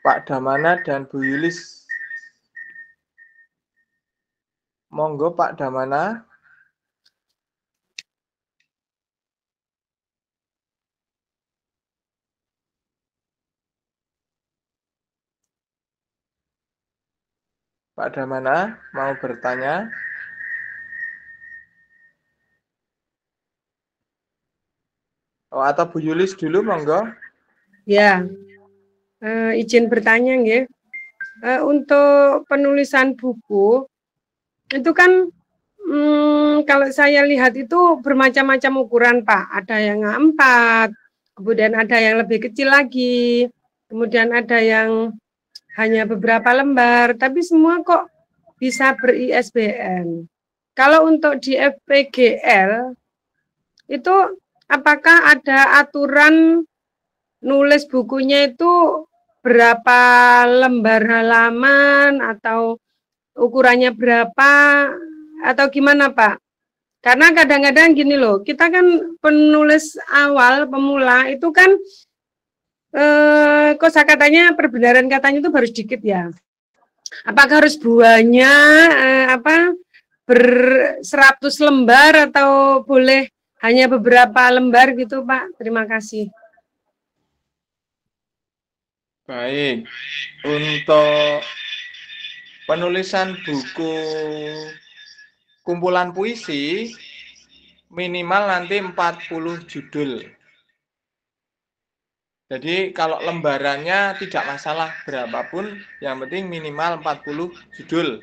Pak Damana dan Bu Yulis. Monggo Pak Damana. Pak Damana mau bertanya? Oh, atau Bu Yulis dulu, monggo. Ya, izin bertanya nggih. Untuk penulisan buku itu kan kalau saya lihat itu bermacam-macam ukuran, Pak. Ada yang A4, kemudian ada yang lebih kecil lagi, kemudian ada yang hanya beberapa lembar, tapi semua kok bisa ber-ISBN. Kalau untuk di FPGL itu apakah ada aturan nulis bukunya itu berapa lembar halaman atau ukurannya berapa atau gimana Pak? Karena kadang-kadang gini loh, kita kan penulis awal, pemula itu kan kosakatanya, perbenaran katanya itu baru sedikit ya. Apakah harus buahnya ber-100 lembar atau boleh hanya beberapa lembar gitu Pak? Terima kasih. Baik, untuk penulisan buku kumpulan puisi minimal nanti 40 judul. Jadi kalau lembarannya tidak masalah berapapun, yang penting minimal 40 judul.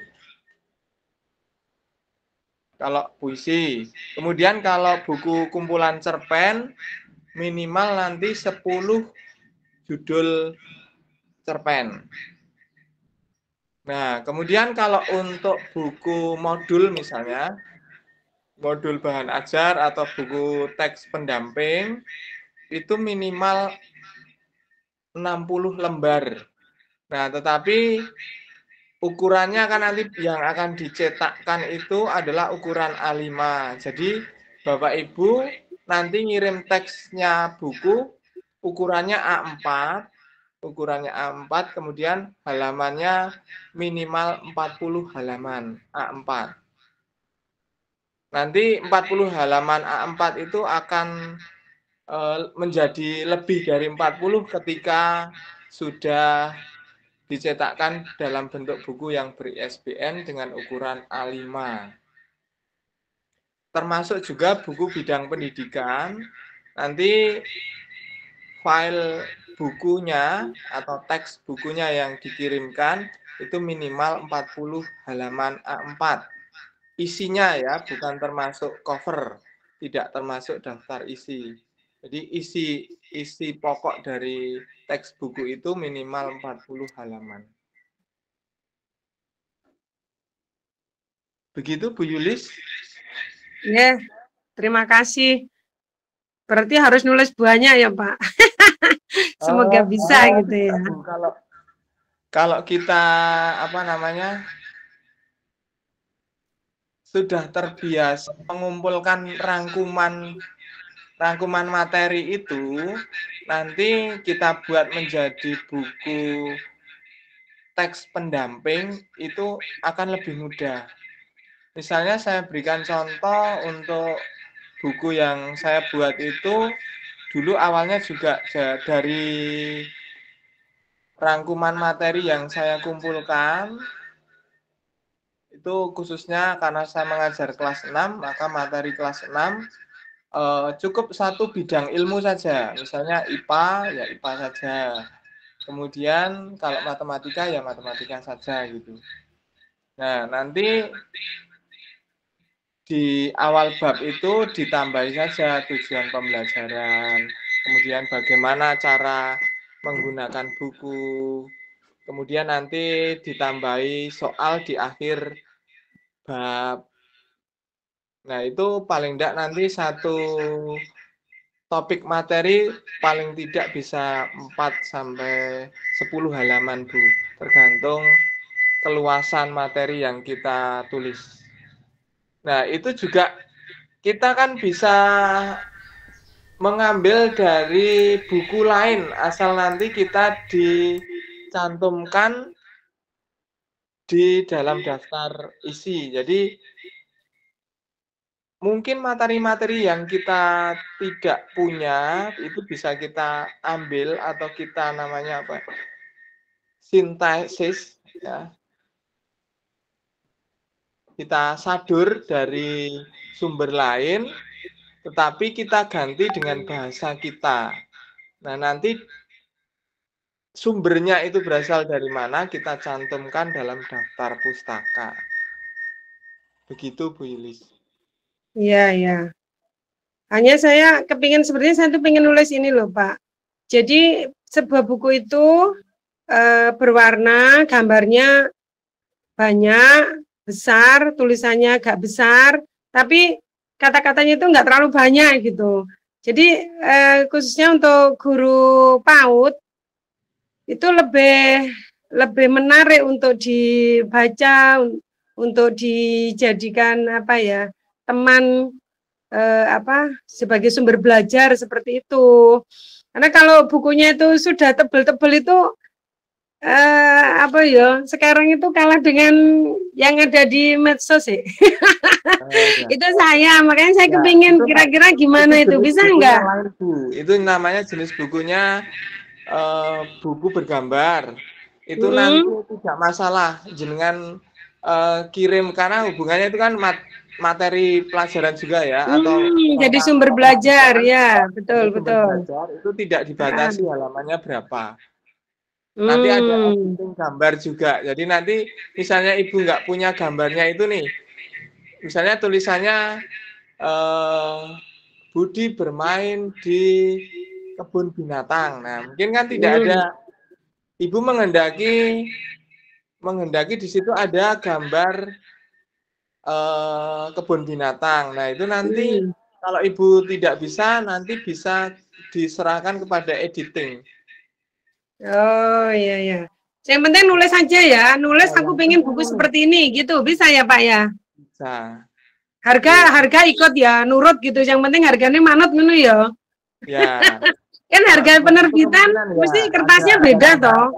Kalau puisi. Kemudian kalau buku kumpulan cerpen minimal nanti 10 judul cerpen. Nah, kemudian kalau untuk buku modul misalnya, modul bahan ajar atau buku teks pendamping, itu minimal 60 lembar. Nah, tetapi ukurannya kan nanti yang akan dicetakkan itu adalah ukuran A5. Jadi, Bapak Ibu nanti ngirim teksnya buku, ukurannya A4, kemudian halamannya minimal 40 halaman A4. Nanti 40 halaman A4 itu akan menjadi lebih dari 40 ketika sudah dicetakkan dalam bentuk buku yang ber-ISBN dengan ukuran A5. Termasuk juga buku bidang pendidikan, nanti file bukunya atau teks bukunya yang dikirimkan itu minimal 40 halaman A4. Isinya ya, bukan termasuk cover, tidak termasuk daftar isi. Jadi isi pokok dari teks buku itu minimal 40 halaman. Begitu Bu Yulis? Ya, terima kasih. Berarti harus nulis banyak ya Pak. Semoga bisa gitu ya. Kalau kita sudah terbiasa mengumpulkan rangkuman materi itu, nanti kita buat menjadi buku teks pendamping itu akan lebih mudah. Misalnya saya berikan contoh untuk buku yang saya buat itu, dulu awalnya juga dari rangkuman materi yang saya kumpulkan, itu khususnya karena saya mengajar kelas 6, maka materi kelas 6 cukup satu bidang ilmu saja. Misalnya IPA, ya IPA saja. Kemudian kalau matematika, ya matematika saja gitu. Nah, nanti di awal bab itu ditambahi saja tujuan pembelajaran, kemudian bagaimana cara menggunakan buku, kemudian nanti ditambahi soal di akhir bab. Nah, itu paling tidak nanti satu topik materi paling tidak bisa 4-10 halaman, Bu. Tergantung keluasan materi yang kita tulis. Nah, itu juga kita kan bisa mengambil dari buku lain, asal nanti kita dicantumkan di dalam daftar isi. Jadi mungkin materi-materi yang kita tidak punya itu bisa kita ambil atau kita namanya apa? Sintesis ya. Kita sadur dari sumber lain tetapi kita ganti dengan bahasa kita. Nah, nanti sumbernya itu berasal dari mana kita cantumkan dalam daftar pustaka. Begitu Bu Ilis. Iya, ya. Hanya saya kepingin, sebenarnya saya tuh pengen nulis ini loh Pak. Jadi sebuah buku itu berwarna, gambarnya banyak, besar, tulisannya agak besar, tapi kata-katanya itu nggak terlalu banyak gitu. Jadi khususnya untuk guru PAUD itu lebih menarik untuk dibaca, untuk dijadikan apa ya, teman sebagai sumber belajar seperti itu. Karena kalau bukunya itu sudah tebel-tebel itu sekarang itu kalah dengan yang ada di medsos ya. Itu saya, makanya saya kepingin kira-kira gimana itu bisa nggak? Itu namanya jenis bukunya buku bergambar. Itu nanti tidak masalah jenengan kirim, karena hubungannya itu kan materi pelajaran juga ya, atau jadi sumber belajar ya, betul. Belajar, itu tidak dibatasi halamannya berapa. Nanti ada editing gambar juga. Jadi nanti misalnya ibu nggak punya gambarnya itu nih, misalnya tulisannya Budi bermain di kebun binatang. Nah, mungkin kan tidak ada, ibu menghendaki di situ ada gambar kebun binatang. Nah, itu nanti kalau ibu tidak bisa, nanti bisa diserahkan kepada editing. Oh iya. Yang penting nulis aja ya, nulis aku pengen buku seperti ini gitu, bisa ya Pak ya? Bisa. Harga ikut ya, nurut gitu. Yang penting harganya manut ngono ya. Ya. Kan harga penerbitan mesti kertasnya beda toh.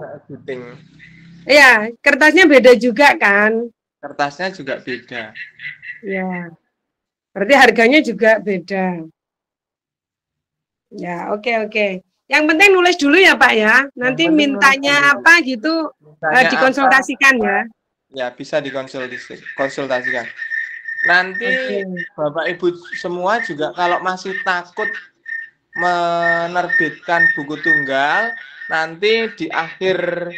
Iya, kertasnya beda juga kan? Kertasnya juga beda. Ya. Berarti harganya juga beda. Ya, oke. Yang penting nulis dulu ya Pak ya. Nanti mintanya apa gitu dikonsultasikan ya. Ya, bisa dikonsultasikan. Nanti Bapak Ibu semua juga kalau masih takut menerbitkan buku tunggal, nanti di akhir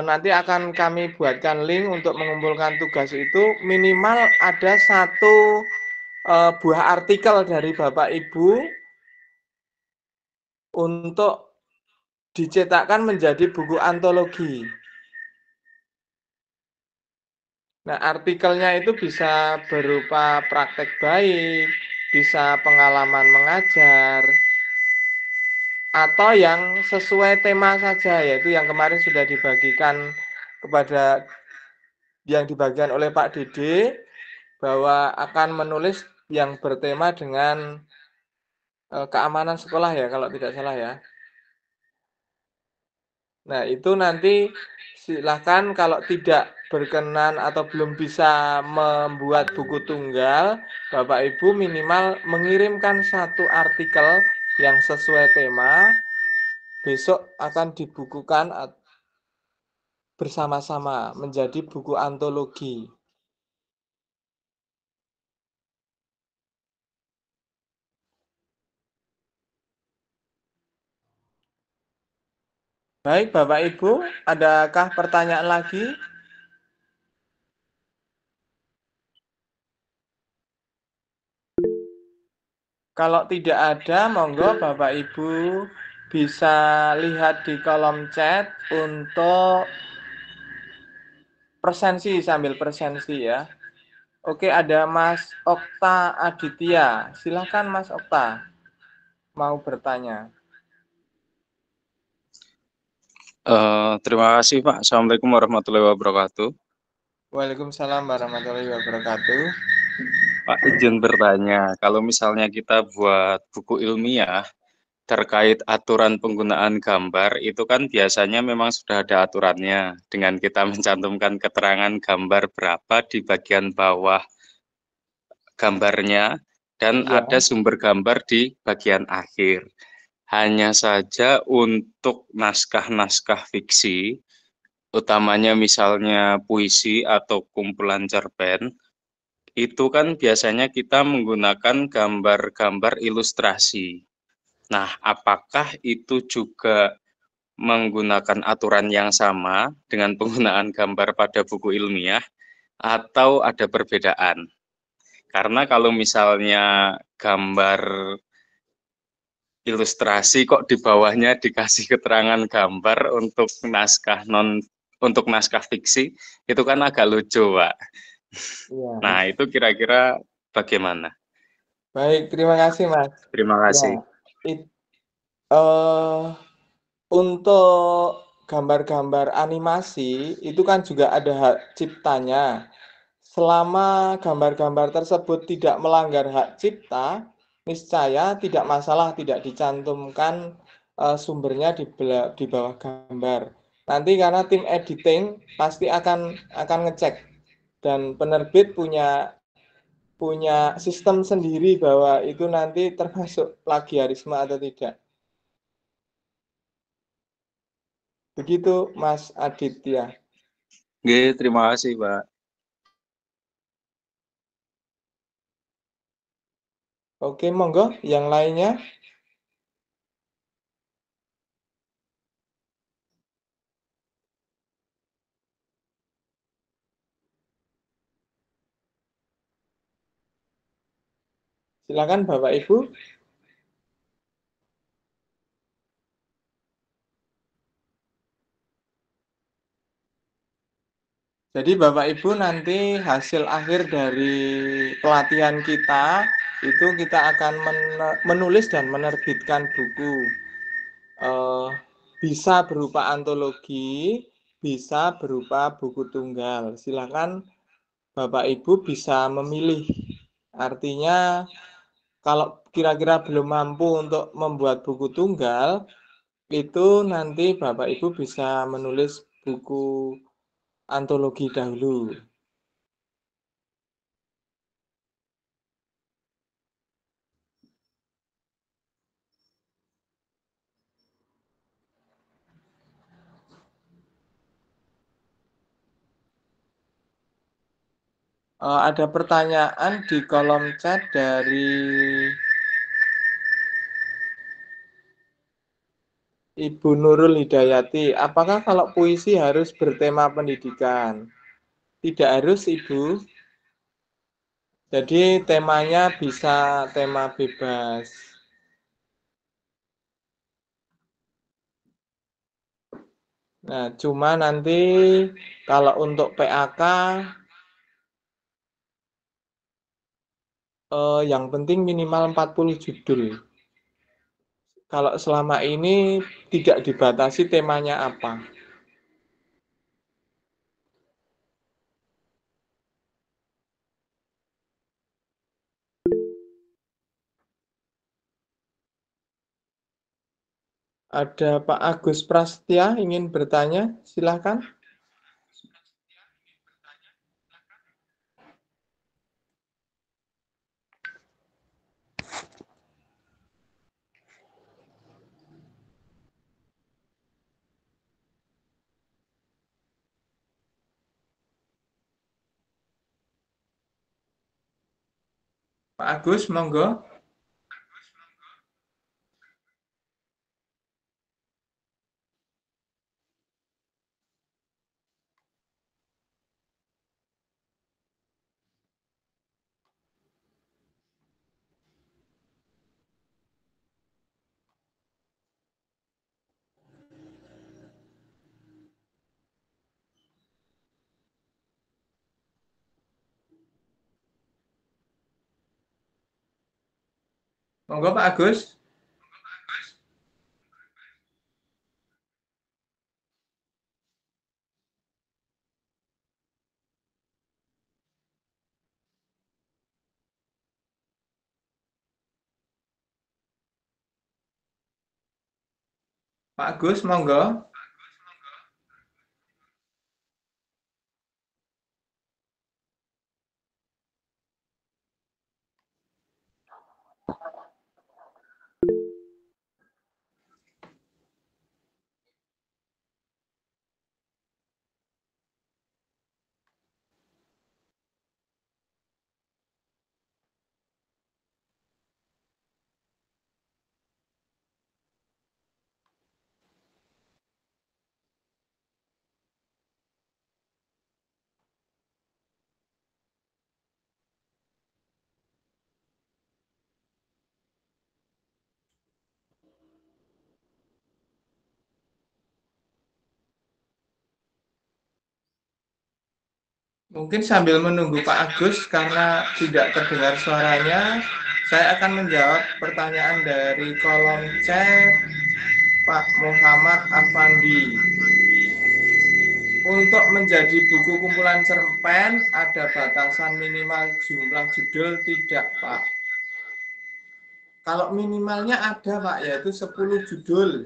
nanti akan kami buatkan link untuk mengumpulkan tugas itu. Minimal ada 1 buah artikel dari Bapak Ibu untuk dicetakkan menjadi buku antologi. Nah, artikelnya itu bisa berupa praktek baik, bisa pengalaman mengajar, atau yang sesuai tema saja, yaitu yang kemarin sudah dibagikan oleh Pak Dede, bahwa akan menulis yang bertema dengan keamanan sekolah ya, kalau tidak salah ya. Nah, itu nanti silahkan kalau tidak berkenan atau belum bisa membuat buku tunggal, Bapak Ibu minimal mengirimkan 1 artikel yang sesuai tema, besok akan dibukukan bersama-sama menjadi buku antologi. Baik, Bapak Ibu, adakah pertanyaan lagi? Kalau tidak ada, monggo Bapak Ibu bisa lihat di kolom chat untuk presensi, sambil presensi ya. Oke, ada Mas Okta Aditya. Silakan Mas Okta, mau bertanya. Terima kasih Pak. Assalamualaikum warahmatullahi wabarakatuh. Waalaikumsalam warahmatullahi wabarakatuh. Pak, izin bertanya, kalau misalnya kita buat buku ilmiah, terkait aturan penggunaan gambar itu kan biasanya memang sudah ada aturannya dengan kita mencantumkan keterangan gambar berapa di bagian bawah gambarnya dan Ya. ada sumber gambar di bagian akhir. Hanya saja untuk naskah-naskah fiksi, utamanya misalnya puisi atau kumpulan cerpen, itu kan biasanya kita menggunakan gambar-gambar ilustrasi. Nah, apakah itu juga menggunakan aturan yang sama dengan penggunaan gambar pada buku ilmiah atau ada perbedaan? Karena kalau misalnya gambar ilustrasi kok di bawahnya dikasih keterangan gambar untuk naskah fiksi, itu kan agak lucu, Pak. Ya. Nah, itu kira-kira bagaimana? Baik, terima kasih Mas. Terima kasih. Ya, untuk gambar-gambar animasi itu kan juga ada hak ciptanya. Selama gambar-gambar tersebut tidak melanggar hak cipta, niscaya tidak masalah tidak dicantumkan sumbernya di bawah gambar. Nanti karena tim editing pasti akan ngecek dan penerbit punya sistem sendiri bahwa itu nanti termasuk plagiarisme atau tidak. Begitu Mas Aditya. Oke, terima kasih, Pak. Oke, monggo yang lainnya. Silakan Bapak Ibu. Jadi Bapak Ibu nanti hasil akhir dari pelatihan kita itu kita akan menulis dan menerbitkan buku. Bisa berupa antologi, bisa berupa buku tunggal. Silakan Bapak Ibu bisa memilih. Artinya kalau kira-kira belum mampu untuk membuat buku tunggal, itu nanti Bapak Ibu bisa menulis buku antologi dahulu. Ada pertanyaan di kolom chat dari Ibu Nurul Hidayati. Apakah kalau puisi harus bertema pendidikan? Tidak harus, Ibu. Jadi temanya bisa tema bebas. Nah, cuma nanti kalau untuk PAK yang penting minimal 40 judul. Kalau selama ini tidak dibatasi temanya apa. Ada Pak Agus Prasetya ingin bertanya, silakan. Pak Agus, monggo. Monggo Pak Agus. Pak Agus, monggo. Mungkin sambil menunggu Pak Agus karena tidak terdengar suaranya, saya akan menjawab pertanyaan dari kolom chat Pak Muhammad Afandi. Untuk menjadi buku kumpulan cerpen, ada batasan minimal jumlah judul tidak, Pak? Kalau minimalnya ada, Pak, yaitu 10 judul.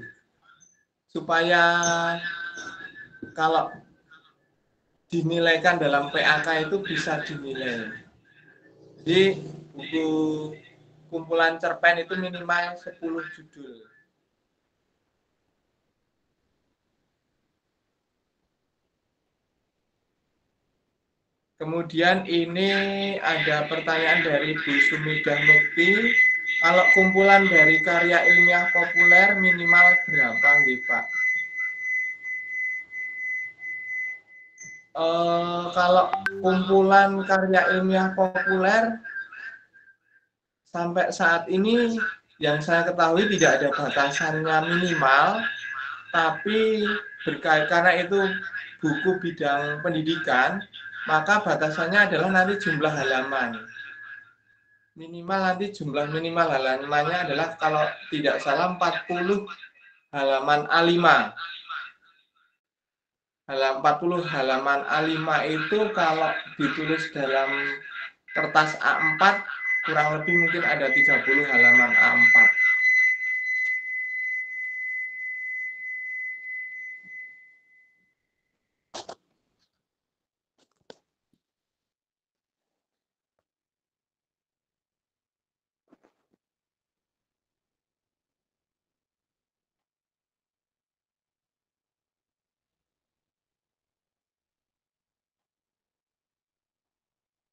Supaya kalau dinilaikan dalam PAK itu bisa dinilai. Jadi buku kumpulan cerpen itu minimal 10 judul. Kemudian ini ada pertanyaan dari Bu Sumidah Mukti. Kalau kumpulan dari karya ilmiah populer minimal berapa, nggih, Pak? Kalau kumpulan karya ilmiah populer sampai saat ini yang saya ketahui tidak ada batasannya minimal, tapi karena itu buku bidang pendidikan, maka batasannya adalah nanti jumlah halaman. Minimal nanti jumlah minimal halamannya adalah kalau tidak salah 40 halaman A5. 40 halaman A5 itu kalau ditulis dalam kertas A4 kurang lebih mungkin ada 30 halaman A4.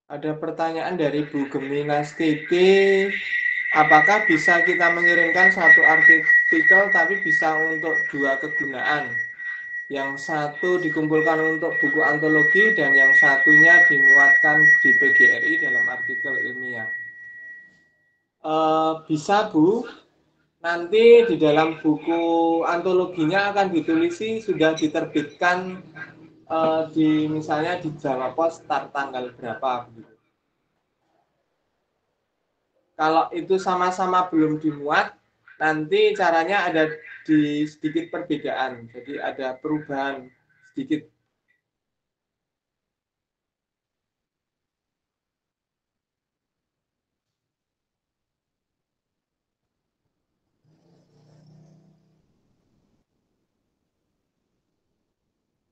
Ada pertanyaan dari Bu Gemina Stiti, apakah bisa kita mengirimkan satu artikel tapi bisa untuk dua kegunaan? Yang satu dikumpulkan untuk buku antologi dan yang satunya dimuatkan di PGRI dalam artikel ilmiah. Bisa, Bu. Nanti di dalam buku antologinya akan ditulisi sudah diterbitkan di misalnya di Jawa Pos start tanggal berapa gitu. Kalau itu sama-sama belum dimuat, nanti caranya ada di sedikit perbedaan. Jadi ada perubahan sedikit.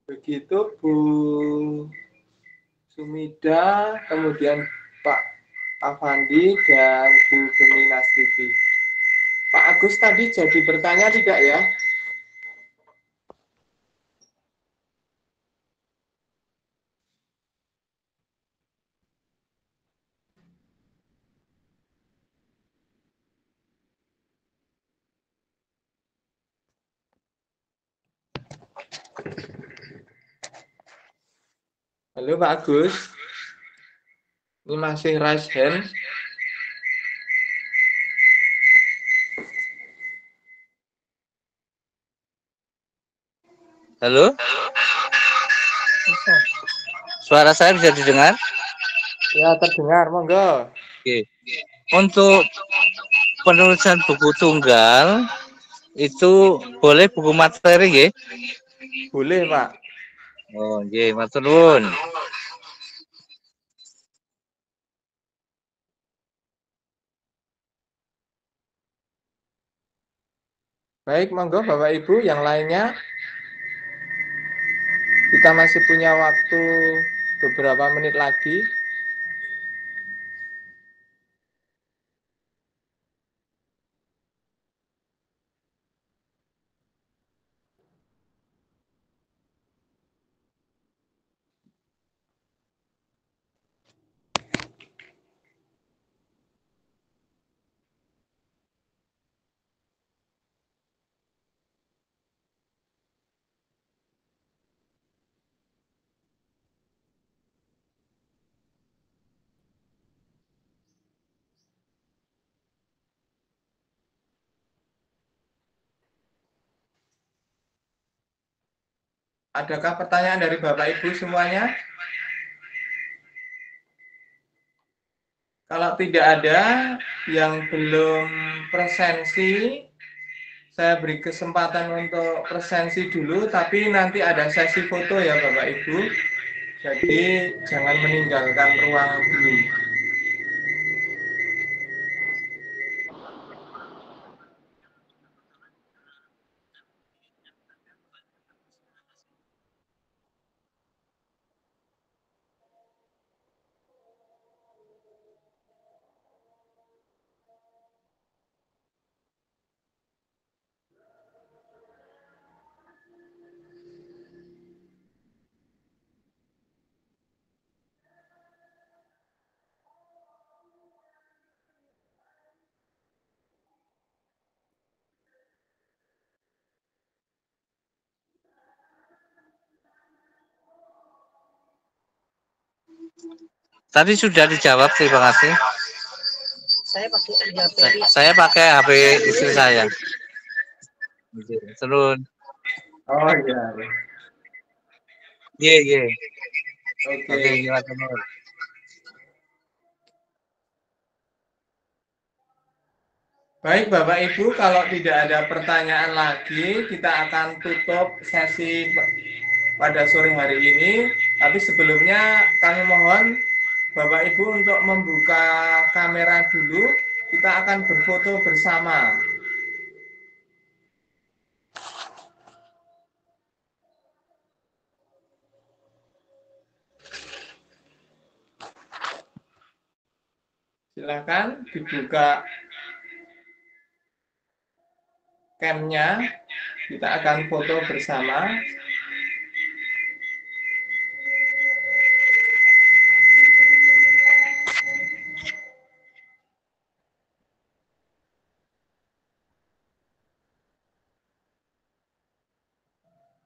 Begitu Bu Sumida, kemudian Pak Afandi dan Bu Gemina Stiti. Pak Agus tadi jadi bertanya tidak ya? Halo Pak Agus, ini masih raise hand. Halo? Suara saya bisa didengar? Ya, terdengar, monggo. Oke. Untuk penulisan buku tunggal itu boleh buku materi nggih? Boleh, Pak. Oh, nggih, matur nuwun. Baik, monggo Bapak Ibu yang lainnya. Kita masih punya waktu beberapa menit lagi. Adakah pertanyaan dari Bapak Ibu semuanya? Kalau tidak ada yang belum presensi, saya beri kesempatan untuk presensi dulu, tapi nanti ada sesi foto ya Bapak Ibu. Jadi jangan meninggalkan ruangan dulu. Tadi sudah dijawab, terima kasih. Saya pakai HP istri saya. Terus, Oh iya. iya. Oke. Oke, silakan. Baik Bapak Ibu, kalau tidak ada pertanyaan lagi, kita akan tutup sesi pada sore hari ini. Tapi sebelumnya kami mohon Bapak Ibu untuk membuka kamera dulu. Kita akan berfoto bersama. Silakan dibuka cam-nya. Kita akan foto bersama.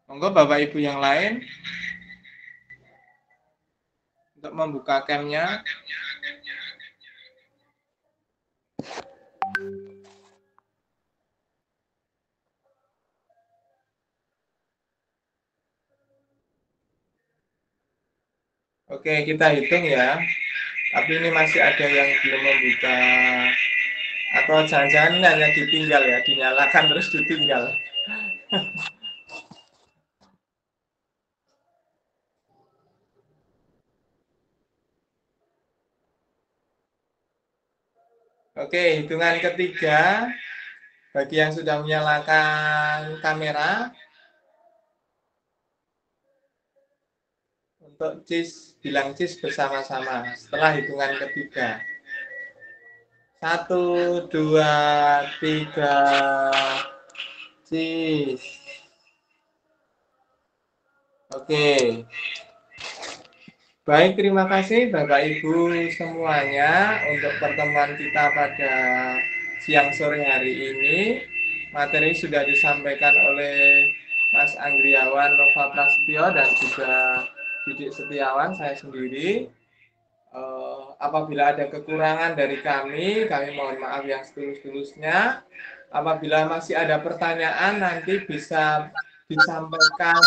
Monggo Bapak Ibu yang lain untuk membuka cam-nya. Oke, kita hitung ya. Tapi ini masih ada yang belum membuka. Atau jangan-jangan ini hanya ditinggal ya, dinyalakan terus ditinggal. Oke, hitungan ketiga. Bagi yang sudah menyalakan kamera, untuk cheese, bilang cheese bersama-sama setelah hitungan ketiga. 1, 2, 3, cheese. Oke. Baik, terima kasih Bapak Ibu semuanya untuk pertemuan kita pada siang sore hari ini. Materi sudah disampaikan oleh Mas Anggriawan Nova Prasetyo dan juga Didik Setiawan, saya sendiri. Apabila ada kekurangan dari kami mohon maaf yang setulus-tulusnya. Apabila masih ada pertanyaan, nanti bisa disampaikan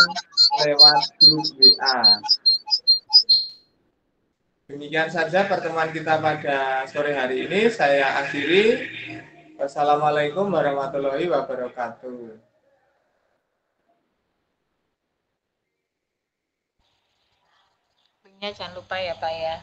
lewat grup WA. Demikian saja pertemuan kita pada sore hari ini. Saya akhiri. Wassalamualaikum warahmatullahi wabarakatuh. Jangan lupa ya Pak ya.